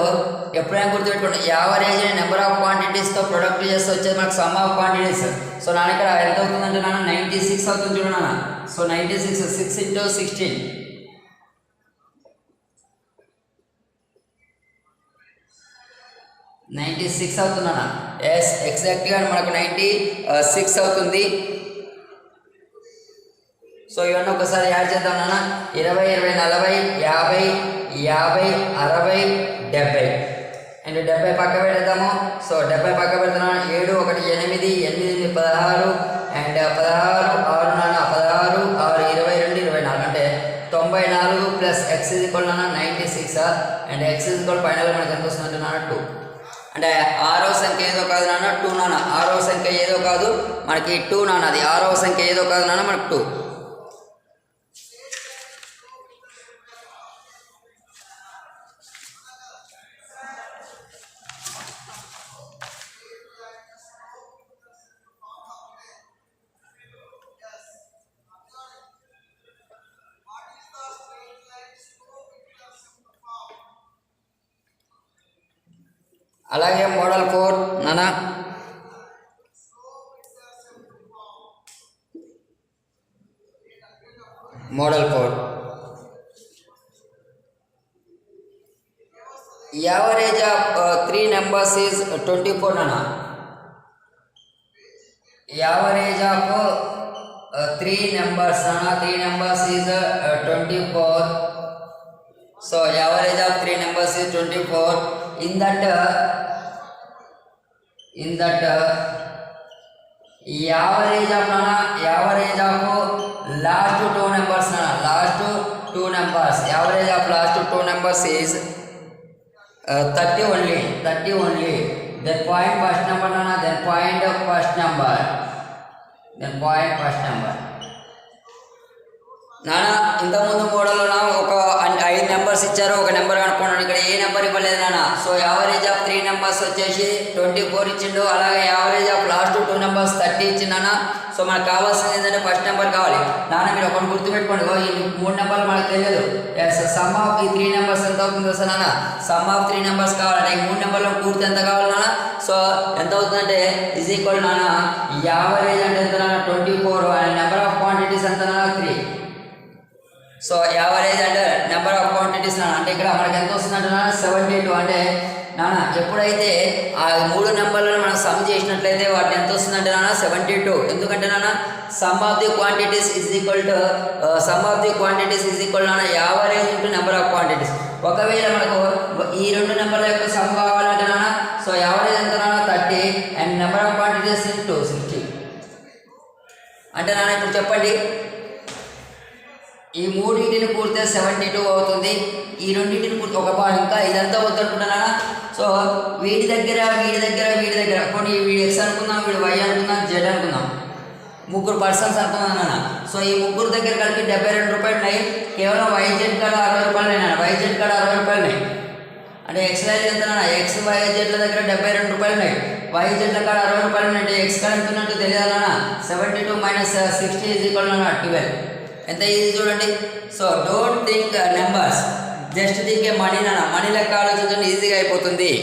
ఎప్పుడైనా గుర్తుపెట్టుకోండి, యావరేజ్ నెంబర్ ఆఫ్ క్వాంటిటీస్తో ప్రొడక్ట్ చేస్తే వచ్చేది మనకు సమ్ ఆఫ్ క్వాంటిటీస్. సో నాన్న ఇక్కడ ఎంత అవుతుందంటే నాన్న 96 అవుతుంది చూడు నాన్న. సో 96 6 × 16 96 అవుతుందా? ఎస్, ఎగ్జాక్ట్గా మనకు 96 అవుతుంది. సో ఇవన్నీ ఒకసారి యాడ్ చేద్దాం నాన్న. 20, 20, 40, 50, 50, 60, 70 అండ్ 70 పక్క పెడతాము. సో 70 పక్క పెడుతున్నాను. 7, 1, 8, 8, 16 అండ్ 16, 6 నాన్న 16, 6, 22, 24 అంటే 94 ప్లస్ ఎక్స్ ఈజ్ ఈక్వల్ నాన్న 96 అండ్ ఎక్స్ ఈజ్ ఈక్వల్ ఫైనల్గా మనకి ఎంత వస్తుందంటే నాన్న 2. అంటే 6వ సంఖ్య ఏదో కాదు నాన్న 2 నాన్న. 6వ సంఖ్య ఏదో కాదు మనకి 2 నాన్న. అది 6వ సంఖ్య ఏదో కాదు నాన్న మనకు 2. అలాగే మోడల్ 4 నాన్న. Model 4 average of 3 numbers is 24 నాన్న. యావరేజ్ ఆఫ్ 3 numbers నాన్న. 3 numbers is 24. So average of 3 numbers is 24. In that average of last 2 numbers నాన్న. last 2 numbers, average of last 2 numbers is 30 only. then point first number nana, then point first number, then point first number. నానా ఇంతకుముందు మోడల్లో ఒక 5 numbers ఇచ్చారు, ఒక number కనుక్కున్నాను. ఇక్కడ ఏ number ఇవ్వలేదు నాన్న. సో యావరేజ్ ఆఫ్ 3 నెంబర్స్ వచ్చేసి 24 ఇచ్చిండు. అలాగే యావరేజ్ ఆఫ్ లాస్ట్ 2 నెంబర్స్ 30 ఇచ్చిందన్న. సో మనకు కావాల్సింది ఏంటంటే ఫస్ట్ నెంబర్ కావాలి నాన్న. మీరు ఒకటి గుర్తుపెట్టుకోండి, ఈ 3 నెంబర్లు మనకు తెలియదు. సమ్ ఆఫ్ ఈ 3 నెంబర్స్ ఎంత అవుతుందో సార్ నాన్న, సమ్ ఆఫ్ 3 నెంబర్స్ కావాలంటే ఈ 3 నెంబర్లో పూర్తి ఎంత కావాలి నాన్న. సో ఎంత అవుతుందంటే ఈజ్ ఈక్వల్ నాన్న, యావరేజ్ అంటే ఎంత నాన్న 24 అండ్ నెంబర్ ఆఫ్ క్వాంటిటీస్ ఎంత నాన్న 3. సో యావరేజ్ అంటే నెంబర్ ఆఫ్ క్వాంటిటీస్ నాన్న. అంటే ఇక్కడ మనకి ఎంత వస్తుందంటే నాన్న 72. అంటే నాన్న ఎప్పుడైతే ఆ 3 నెంబర్లను మనం సమ్ చేసినట్లయితే వాటిని ఎంత వస్తుందంటే నాన్న 72. ఎందుకంటే నాన్న sum of the quantities is equal to నాన్న average into number of quantities. ఒకవేళ మనకు ఈ 2 నెంబర్ల యొక్క సమ్ కావాలంటే నాన్న, సో యావరేజ్ ఎంత నాన్న 30 and number of quantities into 60. అంటే నాన్న ఇప్పుడు చెప్పండి, ఈ 3 కూడితే 72 అవుతుంది. ఈ 2 కూడితే ఒక ఇంకా ఇదంతా వద్దనుకుంటున్నా. సో వీడి దగ్గర కొన్ని వీడి ఎక్స్ అనుకుందాం, వీడి వై అనుకుందాం, జెడ్ అనుకుందాం, 3 పర్సన్స్ అనుకుందాం నాన్న. సో ఈ 3 దగ్గర కలిపి 72 రూపాయలు ఉన్నాయి. కేవలం వైజెడ్ కాడ 60 రూపాయలు అయినా, వైజెడ్ కాడ 60 రూపాయలు ఉన్నాయి. అంటే ఎక్స్ వాల్యూ ఎంత నాన్న, ఎక్స్ వైజెడ్ల దగ్గర 72 రూపాయలు ఉన్నాయి, వైజెడ్ల కాడ 60 రూపాయలు ఉన్నాయి. అంటే ఎక్స్ కాడ ఎంతున్నట్టు తెలియాలి నాన్న. 72 మైనస్ 60 ఈజ్ ఈక్వల్ నాన్న 12. ఎంత ఈజీ చూడండి. So don't think numbers, just think A money నాన్న. మనీ లెక్క ఆలోచించండి, ఈజీగా అయిపోతుంది.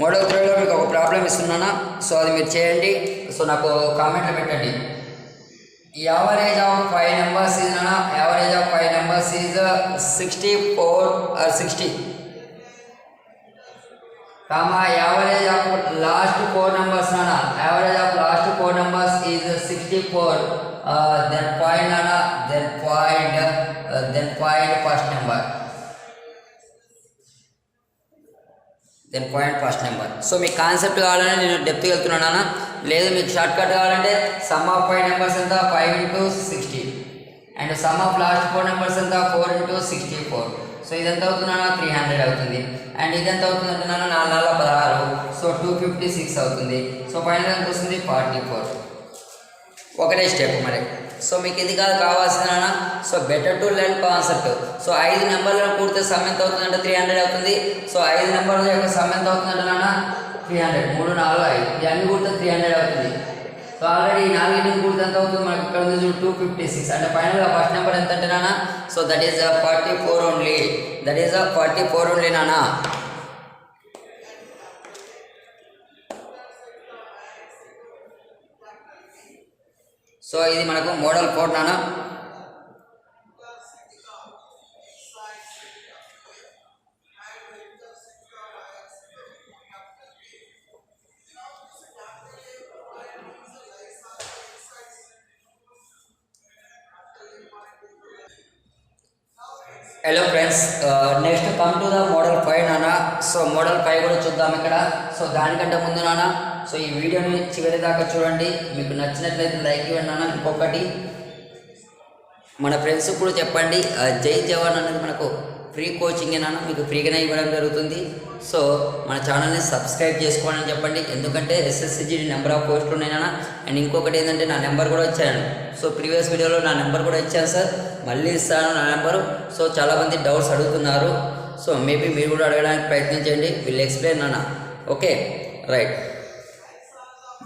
మోడల్ 3లో మీకు ఒక ప్రాబ్లం ఇస్తున్నానా, సో అది మీరు చేయండి. సో నాకు కామెంట్లో పెట్టండి. యావరేజ్ ఆఫ్ 5 నెంబర్స్ ఈజ్ నానా, average of 5 numbers is 64 or 60, comma average of last 4 numbers నానా, average of last 4 numbers is 64. Then point నానా, then point first number, then point first number. So మీకు concept కావాలంటే నేను డెప్త్కి వెళ్తున్నానా, లేదు మీకు షార్ట్ కట్ కావాలంటే సమ్ ఆఫ్ 5 నెంబర్స్ ఎంత 5 into 60 and sum of last 4 numbers ఎంత 4 into 64. సో ఇదెంత అవుతుందన్నా 300 అవుతుంది. అండ్ ఇదెంత అవుతుంది అంటున్నాను 4 16, సో 256 అవుతుంది. సో ఫైనల్ ఎంత వస్తుంది 44. ఒకటే స్టెప్ మరి. సో మీకు ఇది కాదు కావాల్సిందన్నా, so better to learn concept. So 5 నెంబర్లను కూడితే సమ్ ఎంత అవుతుందంటే 300 అవుతుంది. సో 5 నెంబర్ల యొక్క సమ్ ఎంత అవుతుందంటే నాన్న 300, 3 4 5 ఇవన్నీ కూడితే 300 అవుతుంది. సో ఆల్రెడీ 4 కూడితే ఎంత అవుతుంది మనకి ఇక్కడ ఉంది 256. అంటే ఫైనల్గా ఫస్ట్ నెంబర్ ఎంత అంటే నాన్న, so that is 44 only, that is 44 only నాన్న. సో ఇది మనకు మోడల్ 4 నాన్న. Hello friends, next come to the model 5 నాన్న. సో మోడల్ 5 కూడా చూద్దాం ఇక్కడ. సో దానికంటే ముందు నాన్న, సో ఈ వీడియోని చివరి దాకా చూడండి. మీకు నచ్చినట్లయితే లైక్ ఇవ్వండి నాన్న. ఇంకొకటి మన ఫ్రెండ్స్ కూడా చెప్పండి, జై జవాన్ అనేది మనకు ఫ్రీ కోచింగ్ నాన్న, మీకు ఫ్రీగానే ఇవ్వడం జరుగుతుంది. సో మన ఛానల్ని సబ్స్క్రైబ్ చేసుకోవాలని చెప్పండి, ఎందుకంటే SSCGD నెంబర్ ఆఫ్ పోస్టులు ఉన్నాయి నాన్న. అండ్ ఇంకొకటి ఏంటంటే నా నెంబర్ కూడా ఇచ్చాను. సో ప్రీవియస్ వీడియోలో నా నెంబర్ కూడా ఇచ్చాను సార్, మళ్ళీ ఇస్తాను నా నెంబరు. సో చాలామంది డౌట్స్ అడుగుతున్నారు. సో మేబీ మీరు కూడా అడగడానికి ప్రయత్నించండి, విల్ ఎక్స్ప్లెయిన్ నాన్న. Okay right.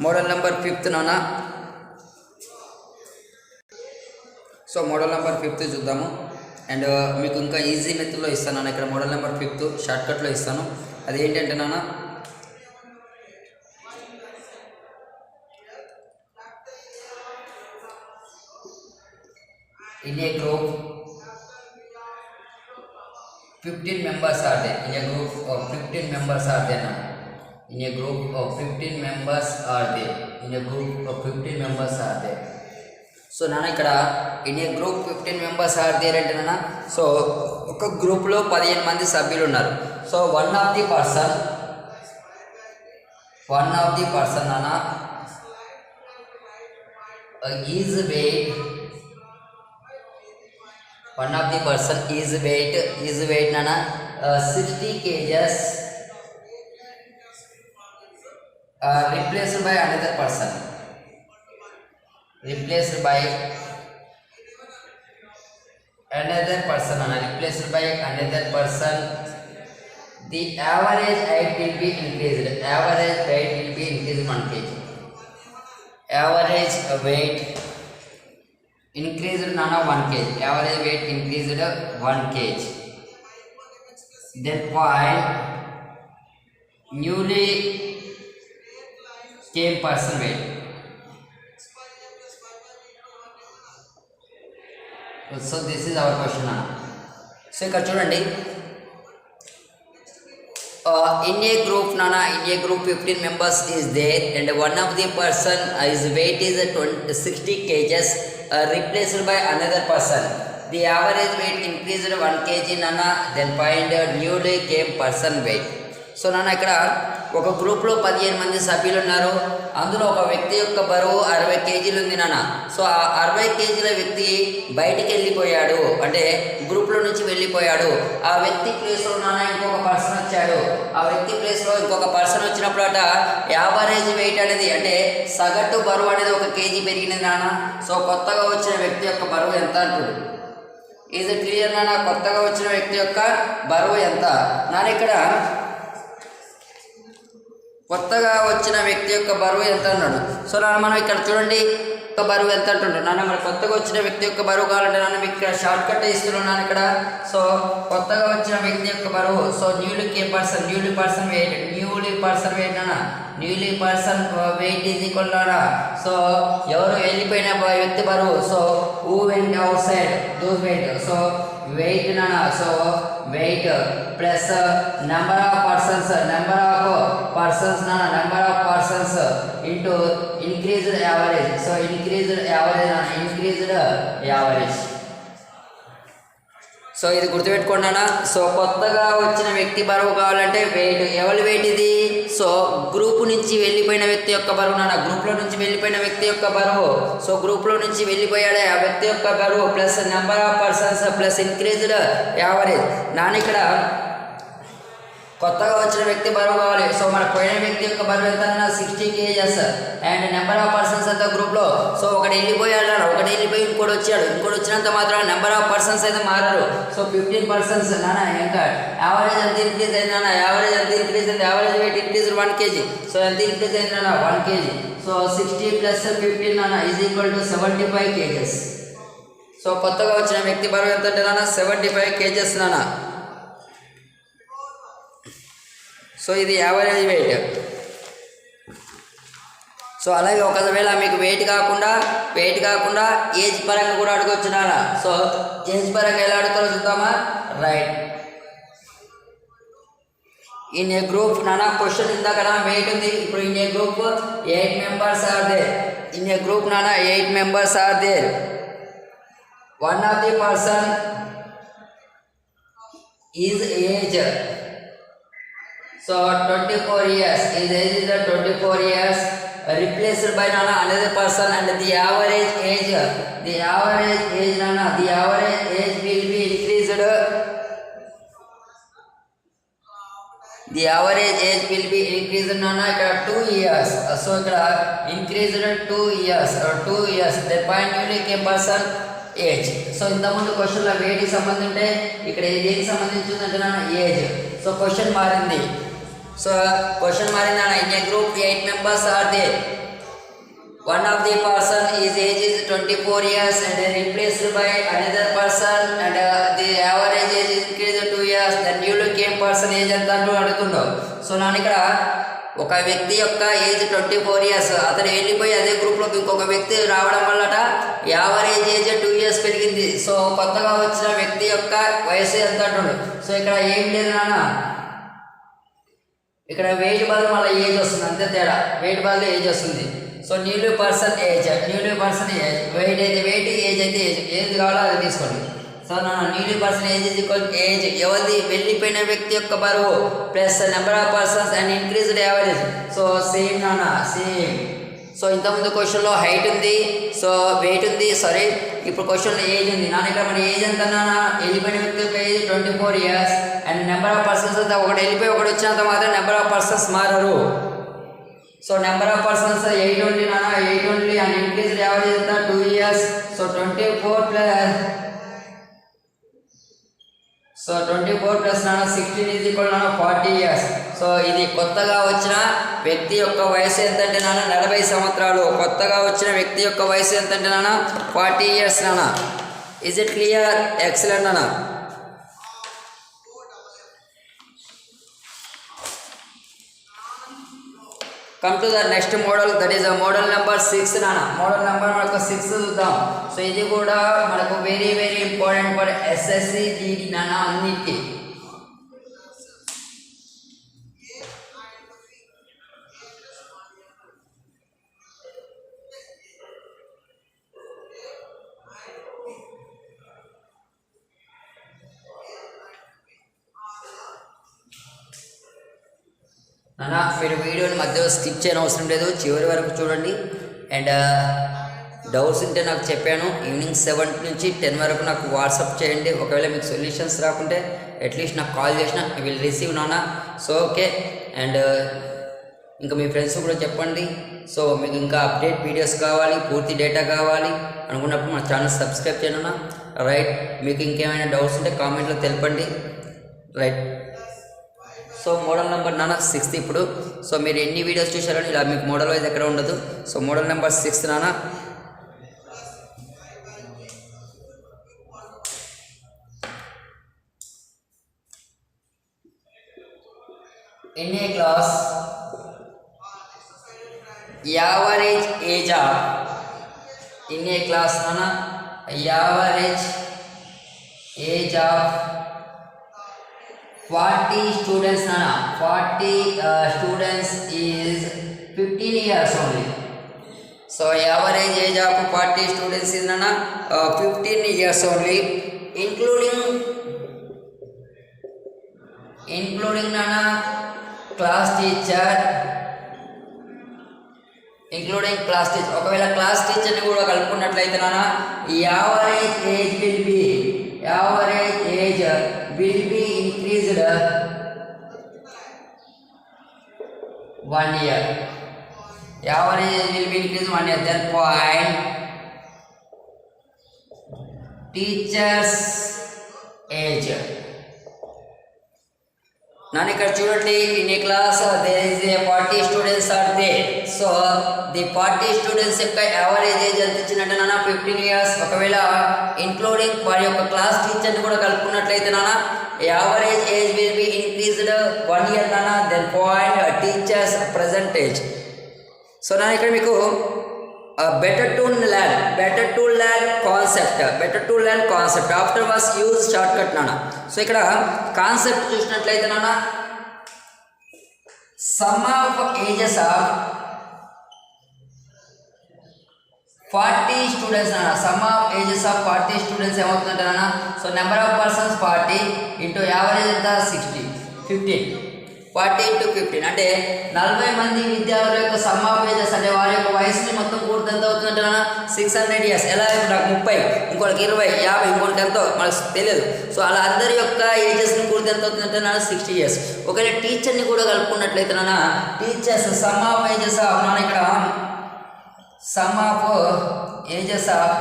మోడల్ నెంబర్ 5 నాన్న. సో మోడల్ నెంబర్ 5 చూద్దాము. అండ్ మీకు ఇంకా ఈజీ మెథడ్లో ఇస్తాను నాన్న. ఇక్కడ మోడల్ నెంబర్ 5 షార్ట్కట్లో ఇస్తాను. అది ఏంటంటే నాన్న, in a group 15 members are there. In a group of 15 members are there now. In a group of 15 members are there. In a group of 15 members are there. So నాన్న ఇక్కడ in a group 15 members are there అంటే నాన్న so ఒక గ్రూప్లో 15 మంది సభ్యులు ఉన్నారు. సో వన్ ఆఫ్ ది పర్సన్ నాన్న ఈజ్ వెయిట్ నాన్న 60 kgs replaced by another person. The average height will be increased. 1 kg. Average weight increased nana 1 kg. Average weight increased 1 kg. Then point newly came person weight. So this is our question nana. So ఇక్కడ చూడండి in a group 15 members is there and one of the person his weight is 60 kgs replaced by another person. The average weight increased 1 kg nana. Then find newly came person weight. So నాన్న ఇక్కడ ఒక గ్రూప్లో 15 మంది సభ్యులు ఉన్నారు. అందులో ఒక వ్యక్తి యొక్క బరువు 60 కేజీలు ఉంది నాన్న. సో ఆ 60 కేజీల వ్యక్తి బయటికి వెళ్ళిపోయాడు, అంటే గ్రూప్లో నుంచి వెళ్ళిపోయాడు. ఆ వ్యక్తి ప్లేస్లో నాన్న ఇంకొక పర్సన్ వచ్చాడు. ఆ వ్యక్తి ప్లేస్లో ఇంకొక పర్సన్ వచ్చినప్పుడట యావరేజ్ వెయిట్ అనేది అంటే సగటు బరువు అనేది 1 కేజీ పెరిగింది నాన్న. సో కొత్తగా వచ్చిన వ్యక్తి యొక్క బరువు ఎంత అంటుంది? ఈజ్ ఇట్ క్లియర్ నాన్న? కొత్తగా వచ్చిన వ్యక్తి యొక్క బరువు ఎంత నాన్న? ఇక్కడ కొత్తగా వచ్చిన వ్యక్తి యొక్క బరువు ఎంత అన్నాడు. సో నాన్న మనం ఇక్కడ చూడండి బరువు ఎంత అంటుంటాడు నాన్న. మరి కొత్తగా వచ్చిన వ్యక్తి యొక్క బరువు కావాలంటే నాన్న మీకు ఇక్కడ షార్ట్ కట్ ఇస్తున్నాను ఇక్కడ. సో కొత్తగా వచ్చిన వ్యక్తి యొక్క బరువు సో న్యూలీ పర్సన్ వెయిట్ నాన్న. Newly person weight is equal నాన్న. సో ఎవరు వెళ్ళిపోయిన వ్యక్తి బరువు so who went outside those weight. So weight నాన్న. So weight plus number of persons నాన్న. Number of persons into increased average. So increased average. So ఇది గుర్తుపెట్టుకోండి అన్న. సో కొత్తగా వచ్చిన వ్యక్తి బరువు కావాలంటే వెయిట్. ఎవరి వెయిట్ ఇది? సో గ్రూప్ నుంచి వెళ్ళిపోయిన వ్యక్తి యొక్క బరువు నాన్న. గ్రూప్లో నుంచి వెళ్ళిపోయిన వ్యక్తి యొక్క బరువు. సో గ్రూప్లో నుంచి వెళ్ళిపోయాడే ఆ వ్యక్తి యొక్క బరువు plus number of persons plus increased average నాన్న. ఇక్కడ కొత్తగా వచ్చిన వ్యక్తి బరువు కావాలి. సో మన పోయిన వ్యక్తి యొక్క బరువు ఎంత 60 kgs and number of persons అంతా గ్రూప్లో. సో ఒకటి వెళ్ళిపోయాడు, ఇంకోటి వచ్చినంత మాత్రం నెంబర్ ఆఫ్ పర్సన్స్ అయితే మారారు. సో 15 పర్సన్స్ నాన్న. ఇంకా యావరేజ్ ఎంత ఇంక్రీజ్ అయింది నాన్న? Average wait increase 1 kg. So ఎంత ఇంక్రీజ్ అయింది నాన్న? 1 kg. సో 60 + 15 నాన్న is equal to 75 kgs. So కొత్తగా వచ్చిన వ్యక్తి బరువు ఎంత అంటే నాన్న 75 kgs నాన్న. సో ఇది యావరేజ్ వెయిట్. సో అలాగే ఒకవేళ మీకు వెయిట్ కాకుండా ఏజ్ పరంగా కూడా అడగొచ్చు నాన్న. సో ఏజ్ పరంగా ఎలా అడుగుతారో చూద్దామా? రైట్. ఇన్ ఏ గ్రూప్ నాన్న క్వశ్చన్ ఇందాక వెయిట్ ఉంది. ఇప్పుడు in a group 8 members are there. In a group నాన్న 8 members are there. One of the person is age so 24 years. His age is 24 years replaced by nana another person and the average age nana the average age will be increased. The average age will be increased nana ikkada 2 years. So ikkada increased 2 years. The point newly came person age. So ఇంతకుముందు క్వశ్చన్లో వెయిట్కి సంబంధించి ఉంటే ఇక్కడ దేనికి సంబంధించిందంటే నాన్న age. So question మారింది. సో క్వశ్చన్ మారిందన్న. In a group 8 members are there. One of the person is age is 24 years and replaced by another person and the average age is increased 2 years. The newly came person age ఎంత అంటూ అడుగుతుండో. So నాన్న ఇక్కడ ఒక వ్యక్తి యొక్క age 24 years. అతను వెళ్ళిపోయి అదే గ్రూప్లోకి ఇంకొక వ్యక్తి రావడం వల్లట యావరేజ్ ఏజ్ 2 years పెరిగింది. సో కొత్తగా వచ్చిన వ్యక్తి యొక్క వయసు ఎంత అంటుండు. సో ఇక్కడ ఏం లేదు నాన్న, ఇక్కడ వెయిట్ బదులు మళ్ళీ ఏజ్ వస్తుంది, అంతే తేడా. వెయిట్ బదులు ఏజ్ వస్తుంది. So newly person age weight అయితే వెయిట్, ఏజ్ అయితే ఏజ్, ఏది కావాలో అది తీసుకోండి. సో నా newly person age is equal age ఎవరిది వెళ్ళిపోయిన వ్యక్తి యొక్క బరువు plus number of persons and increased average. So same నాన్న సేమ్. సో ఇంతకుముందు క్వశ్చన్లో హైట్ ఉంది, సో వెయిట్ ఉంది, సారీ ఇప్పుడు క్వశ్చన్లో ఏజ్ ఉంది నాన్న. ఇక్కడ మన ఏజ్ ఎంత నాన్న? వెళ్ళిపోయిన వ్యక్తి యొక్క age 24 years and number of persons అంతా ఒకటి వెళ్ళిపోయి ఒకటి వచ్చినంత మాత్రం నెంబర్ ఆఫ్ పర్సన్స్ మారరు. So number of persons 8 only నాన్న, 8 ఓన్లీ అండ్ ఇంక్రీజ్డ్ యావరేజ్ ఎంత 2 years. సో 24 ప్లస్ నాన్న 16 ఈజ్ ఈక్వల్ నాన్న 40 years. సో ఇది కొత్తగా వచ్చిన వ్యక్తి యొక్క వయసు ఎంతంటే నాన్న 40 సంవత్సరాలు. కొత్తగా వచ్చిన వ్యక్తి యొక్క వయసు ఎంతంటే నాన్న 40 years నాన్న. Is it clear? ఎక్సలెంట్ నాన్న. Come to the next model, that is model number 6 నాన్న. మోడల్ నెంబర్ మనకు 6 చూద్దాం. సో ఇది కూడా మనకు very very important for SSC GD నాన్న అన్నిటికీ. నాన్న మీరు వీడియోని మధ్యలో స్కిప్ చేయని అవసరం లేదు, చివరి వరకు చూడండి. అండ్ డౌట్స్ ఉంటే నాకు చెప్పాను, ఈవినింగ్ 7 నుంచి 10 వరకు నాకు వాట్సాప్ చేయండి. ఒకవేళ మీకు సొల్యూషన్స్ రాకుంటే అట్లీస్ట్ నాకు కాల్ చేసిన విల్ రిసీవ్ నాన్న. So okay. అండ్ ఇంకా మీ ఫ్రెండ్స్ కూడా చెప్పండి. సో మీకు ఇంకా అప్డేట్ వీడియోస్ కావాలి, పూర్తి డేటా కావాలి అనుకున్నప్పుడు మన ఛానల్ సబ్స్క్రైబ్ చేయండి అన్న. రైట్. మీకు ఇంకేమైనా డౌట్స్ ఉంటే కామెంట్లో తెలపండి. రైట్. సో మోడల్ నెంబర్ నాన్న 6 ఇప్పుడు. సో మీరు ఎన్ని వీడియోస్ చూసారని ఇలా మీకు మోడల్ వైజ్ ఎక్కడ ఉండదు. సో మోడల్ నెంబర్ 6 నాన్న. In a class average age of, in a class నాన్న average age of 40 students nana, 40 students is 15 years only. So average age of 40 students is nana 15 years only, including nana class teacher, ఒకవేళ class టీచర్ని కూడా కలుపుకున్నట్లయితే నాన్న average age will be increased 1 year. Average will be increased 1 year. Then point teachers age. Nani ఇక్కడ చూడండి, in a class there is a 40 students are there. So the 40 students యొక్క average age ఎంత ఇచ్చినట్టు నాన్న 15 years. ఒకవేళ including వారి యొక్క class టీచర్ని కూడా కలుపుకున్నట్లయితే నాన్న average age will be increased 1 year నాన్న. Then point teacher's present age. So నాన్న ఇక్కడ మీకు better to learn concept after was use shortcut నాన్న. సో ఇక్కడ కాన్సెప్ట్ చూసినట్లయితే నాన్న sum of ages of 40 students నాన్న. Sum of ages of 40 students ఏమవుతుందంటే నాన్న, so number of persons 40 into average ఎంత 15 40 ఇంటూ 15 అంటే 40 మంది విద్యార్థుల యొక్క సమ్ ఆఫ్ ఏజెస్ అంటే వారి యొక్క వయసుని మొత్తం పూర్తి ఎంత అవుతుందంటే 600 years. ఎలా ఇప్పుడు నాకు 30, ఇంకోటికి 20, 50, ఇంకోటికి ఎంతో మనకు తెలియదు. సో అలా అందరి యొక్క ఏజెస్ని పూర్తి ఎంత అవుతుందంటే 60 years. ఒకవేళ టీచర్ని కూడా కలుపుకున్నట్లయితే teachers sum of ages of ఇక్కడ sum of ages of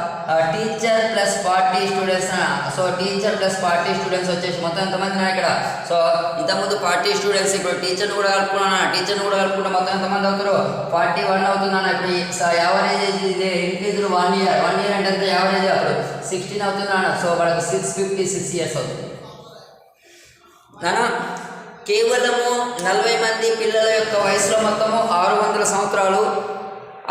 teacher plus 40 students. So teacher plus 40 students వచ్చేసి మొత్తం ఎంతమంది ఇక్కడ. సో ఇంతకుముందు 40 స్టూడెంట్స్, ఇప్పుడు టీచర్ని కూడా కలుపుకున్నాను. టీచర్ని కూడా కలుపుకుంటే మొత్తం ఎంతమంది అవుతారు 41 అవుతున్నాను. ఇప్పుడు యావరేజ్ ఏజ్ ఇది ఇంక్రీజ్డ్ 1 year. 1 year అంటే ఎంత యావరేజ్ అప్పుడు 16 అవుతున్నాను. సో వాళ్ళకి 656 years అవుతుంది నాన్న. కేవలము 40 మంది పిల్లల యొక్క వయసులో మొత్తము 600 సంవత్సరాలు.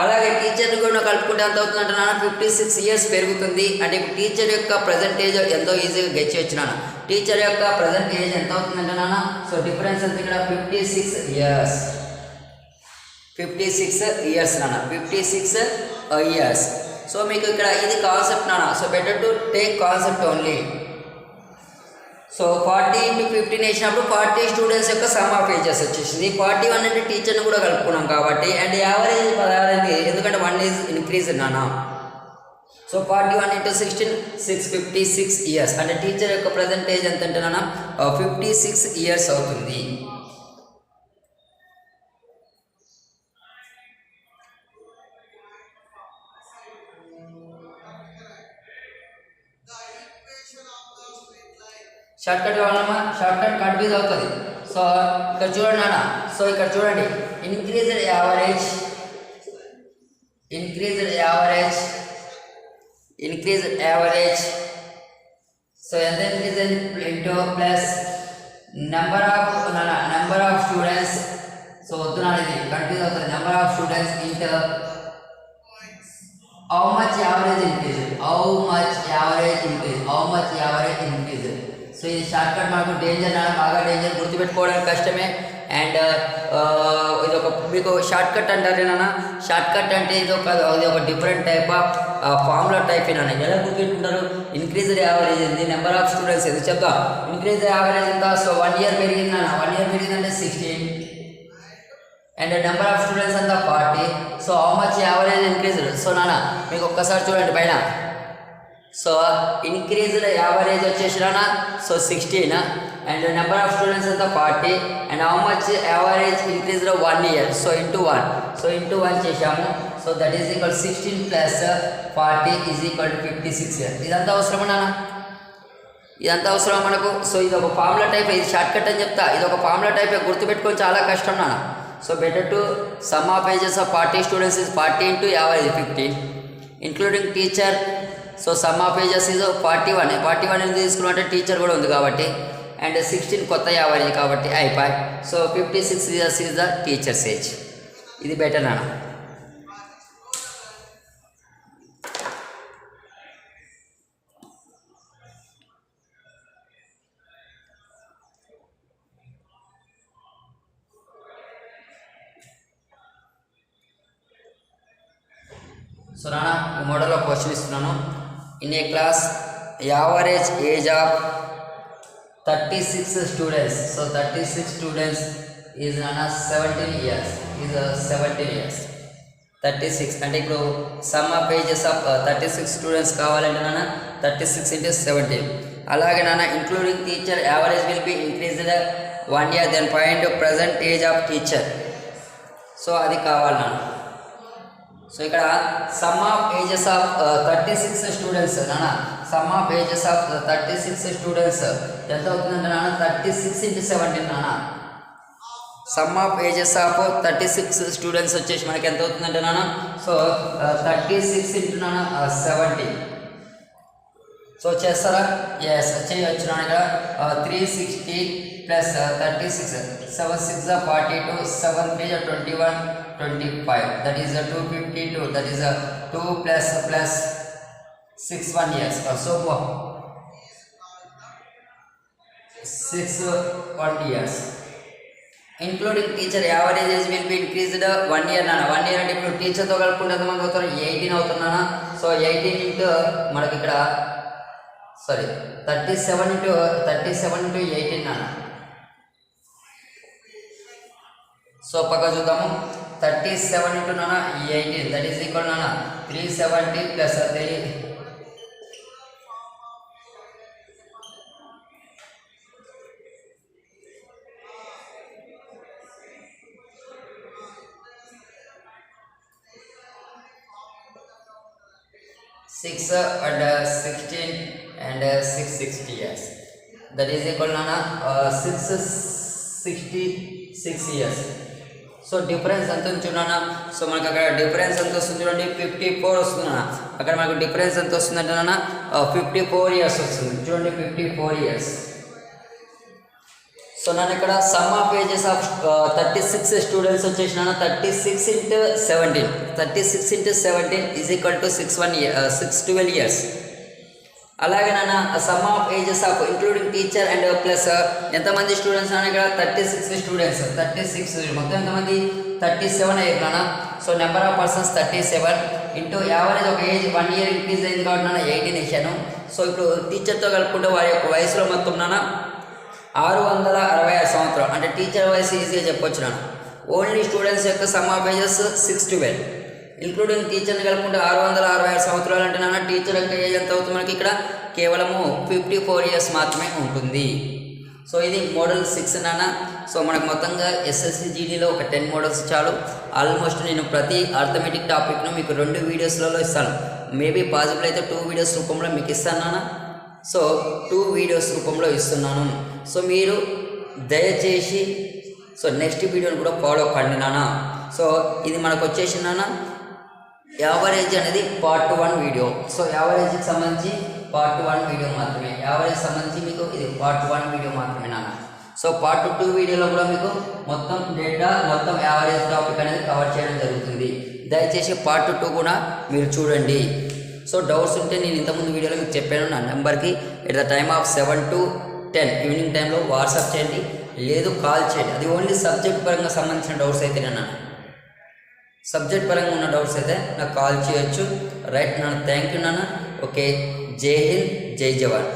అలాగే టీచర్ని కూడా కలుపుకుంటే ఎంత అవుతుందంటే 56 years పెరుగుతుంది. అంటే ఇప్పుడు టీచర్ యొక్క ప్రజెంట్ ఏజ్ ఎంతో ఈజీగా గెచ్చి వచ్చినాను. టీచర్ యొక్క ప్రజెంట్ ఏజ్ ఎంత అవుతుందంటే సో డిఫరెన్స్ ఎంత ఇక్కడ 56 years. 56 years నాన్న 56 years. సో మీకు ఇక్కడ ఇది కాన్సెప్ట్ నాన్న. So better to take concept only. So 40 into 15 వేసినప్పుడు 40 స్టూడెంట్స్ యొక్క సమ్ ఆఫ్ ఏజెస్ వచ్చేసింది. 41 అంటే టీచర్ని కూడా కలుపుకున్నాం కాబట్టి, అండ్ యావరేజ్ 16 ఎందుకంటే 1 ఈజ్ ఇంక్రీజ్ నాన్న. సో 41 into 16 656 ఇయర్స్ అంటే టీచర్ యొక్క ప్రజెంట్ ఏజ్ ఎంత అంటే నాన్న 56 ఇయర్స్ అవుతుంది. షార్ట్ కట్ కావాలమ్మా, షార్ట్ కట్ కన్ఫ్యూజ్ అవుతుంది. సో ఇక్కడ చూడండి నాన్న. సో ఇక్కడ చూడండి ఇంక్రీజ్డ్ యావరేజ్ సో ఎంత increase into plus number of students. So వద్దు నాన్న, ఇది కన్ఫ్యూజ్ అవుతుంది. Number of students into how much average increase. So ఇది షార్ట్ కట్ మనకు డేంజర్ నాన్న, బాగా డేంజర్, గుర్తుపెట్టుకోవడానికి కష్టమే. అండ్ ఇది ఒక మీకు షార్ట్ కట్ అంటారు నాన్న. షార్ట్ కట్ అంటే ఇది ఒక different type of formula type నాన్న. ఎలా గుర్తుపెట్టుకుంటారు? ఇంక్రీజ్డ్ యావరేజ్ ఏంది, నెంబర్ ఆఫ్ స్టూడెంట్స్ ఇది చెప్తా. ఇంక్రీజ్డ్ యావరేజ్ ఎంత? సో 1 year పెరిగింది నాన్న. 1 year పెరిగిందంటే 16 and number of students అంతా 40. So how much average increased. So నాన్న మీకు ఒక్కసారి చూడండి పైన. సో ఇంక్రీజ్డ్ యావరేజ్ వచ్చేసి నాన్న so 16 and number of students అంతా 40 and how much average increased 1 year. So into 1. So into 1 చేసాము. So that is equal 16 plus 40 is equal to 56 years. ఇదంతా అవసరమా నాన్న? ఇదంతా అవసరం మనకు. సో ఇది ఒక ఫార్ములా టైప్, ఇది షార్ట్ కట్ అని చెప్తా. ఇది ఒక ఫార్ములా టైప్, గుర్తుపెట్టుకొని చాలా కష్టం నాన్న. So better to some of ages of 40 students is 40 into average 15 including teacher. So sum of ages is 41 ఎందుకు తీసుకున్నట్టే టీచర్ కూడా ఉంది కాబట్టి, అండ్ 16 కొత్త యావరేజ్ కాబట్టి అయిపోయి. So 56 years is the teacher's age. ఇది బెటర్ నాన్న. సో నాన్న ఈ మోడల్లో క్వశ్చన్ ఇస్తున్నాను. In a class average age of 36 students. So 36 students is నాన్న 17 years. 36 అంటే ఇప్పుడు sum of ages of 36 students కావాలంటే నాన్న 36 into 17. అలాగే నాన్న including teacher average will be increased 1 year. Then find present age of teacher. So అది కావాలి నాన్న. సో ఇక్కడ sum of ages of 36 students నాన్న, sum of ages of 36 students ఎంత అవుతుందంటే నాన్న 36 into 17 నాన్న. Sum of ages of 36 students వచ్చేసి మనకి ఎంత అవుతుందంటే నాన్న సో 36 into నాన్న 70. సో చేస్తారా? ఎస్ చేయవచ్చు నాన్న. ఇక్కడ 360 plus 36 7 6 42 7 3 21 25 that is 252. that is 2 plus 6 1 years. So 6 1 years including teacher average age will be increased 1 year నాన్న. 1 year అంటే ఇప్పుడు టీచర్తో కలుపుకుంటే ఎంతమంది అవుతారు? 18 అవుతున్నానా. సో 18 into మనకి ఇక్కడ 37 into 18 నాన్న. సో పక్క చూద్దాము. 37 into నాన్న 18 దట్ ఈస్ ఈక్వల్ నాన్న 370 plus 3 6 and 16 and 660 years. That is equal nana 666 years. So difference ఎంత చూడన్నా. సో మనకు అక్కడ డిఫరెన్స్ ఎంత వస్తుంది చూడండి 54 వస్తుంది అన్న. అక్కడ మనకు డిఫరెన్స్ ఎంత వస్తుందంటే నాన్న 54 years వస్తుంది చూడండి 54 years. సో నన్ను ఇక్కడ sum of ages of 36 students వచ్చేసిన 36 into 17 36 into 17 is equal to 612 years. అలాగే నాన్న sum of ages of including teacher and plus ఎంతమంది స్టూడెంట్స్ నాన్న ఇక్కడ 36 స్టూడెంట్స్ 36 మొత్తం ఎంతమంది 37 అయ్యారు నాన్న. So number of persons 37 into average ఒక ఏజ్ 1 ఇయర్ ఇంక్రీజ్ అయింది కాబట్టి నాన్న 18 వేసాను. సో ఇప్పుడు టీచర్తో కలుపుకుంటే వారి యొక్క వయసులో మొత్తం నాన్న 666 సంవత్సరాలు, అంటే టీచర్ వయసు ఈజీగా చెప్పొచ్చు నాన్న. ఓన్లీ స్టూడెంట్స్ యొక్క సమ్ ఆఫ్ ఏజెస్ 6-12, ఇంక్లూడింగ్ టీచర్ని కలుపుకుంటే 666 సంవత్సరాలు అంటే నాన్న టీచర్ యొక్క ఏజ్ ఎంత అవుతుంది మనకి ఇక్కడ కేవలము 54 ఇయర్స్ మాత్రమే ఉంటుంది. సో ఇది మోడల్ 6 నాన్న. సో మనకు మొత్తంగా ఎస్ఎస్సి జీడీలో ఒక 10 మోడల్స్ చాలు. ఆల్మోస్ట్ నేను ప్రతి అర్థమెటిక్ టాపిక్ను మీకు 2 వీడియోస్లలో ఇస్తాను. మేబీ పాసిబుల్ అయితే 2 వీడియోస్ రూపంలో మీకు ఇస్తాను నాన్న. సో 2 వీడియోస్ రూపంలో ఇస్తున్నాను. సో మీరు దయచేసి నెక్స్ట్ వీడియోని కూడా ఫాలో కండి నాన్న. సో ఇది మనకు వచ్చేసి నాన్న యావరేజ్ అనేది పార్ట్ 1 వీడియో. సో యావరేజ్కి సంబంధించి పార్ట్ 1 వీడియో మాత్రమే, యావరేజ్ సంబంధించి మీకు ఇది పార్ట్ 1 వీడియో మాత్రమే నాన్న. సో పార్ట్ 2 వీడియోలో కూడా మీకు మొత్తం డేటా మొత్తం యావరేజ్ టాపిక్ అనేది కవర్ చేయడం జరుగుతుంది. దయచేసి పార్ట్ 2 కూడా మీరు చూడండి. సో డౌట్స్ ఉంటే నేను ఇంతకుముందు వీడియోలో మీకు చెప్పాను, నా నెంబర్కి at the time of 7 to 10 evening టైంలో వాట్సాప్ చేయండి, లేదు కాల్ చేయండి. అది ఓన్లీ సబ్జెక్ట్ పరంగా సంబంధించిన డౌట్స్ అయితే నాన్న, సబ్జెక్ట్ పరంగా ఉన్న డౌట్స్ అయితే నాకు కాల్ చేయొచ్చు. రైట్ నాన్న, థ్యాంక్ యూ నాన్న. ఓకే, జై హింద్, జై జవాన్.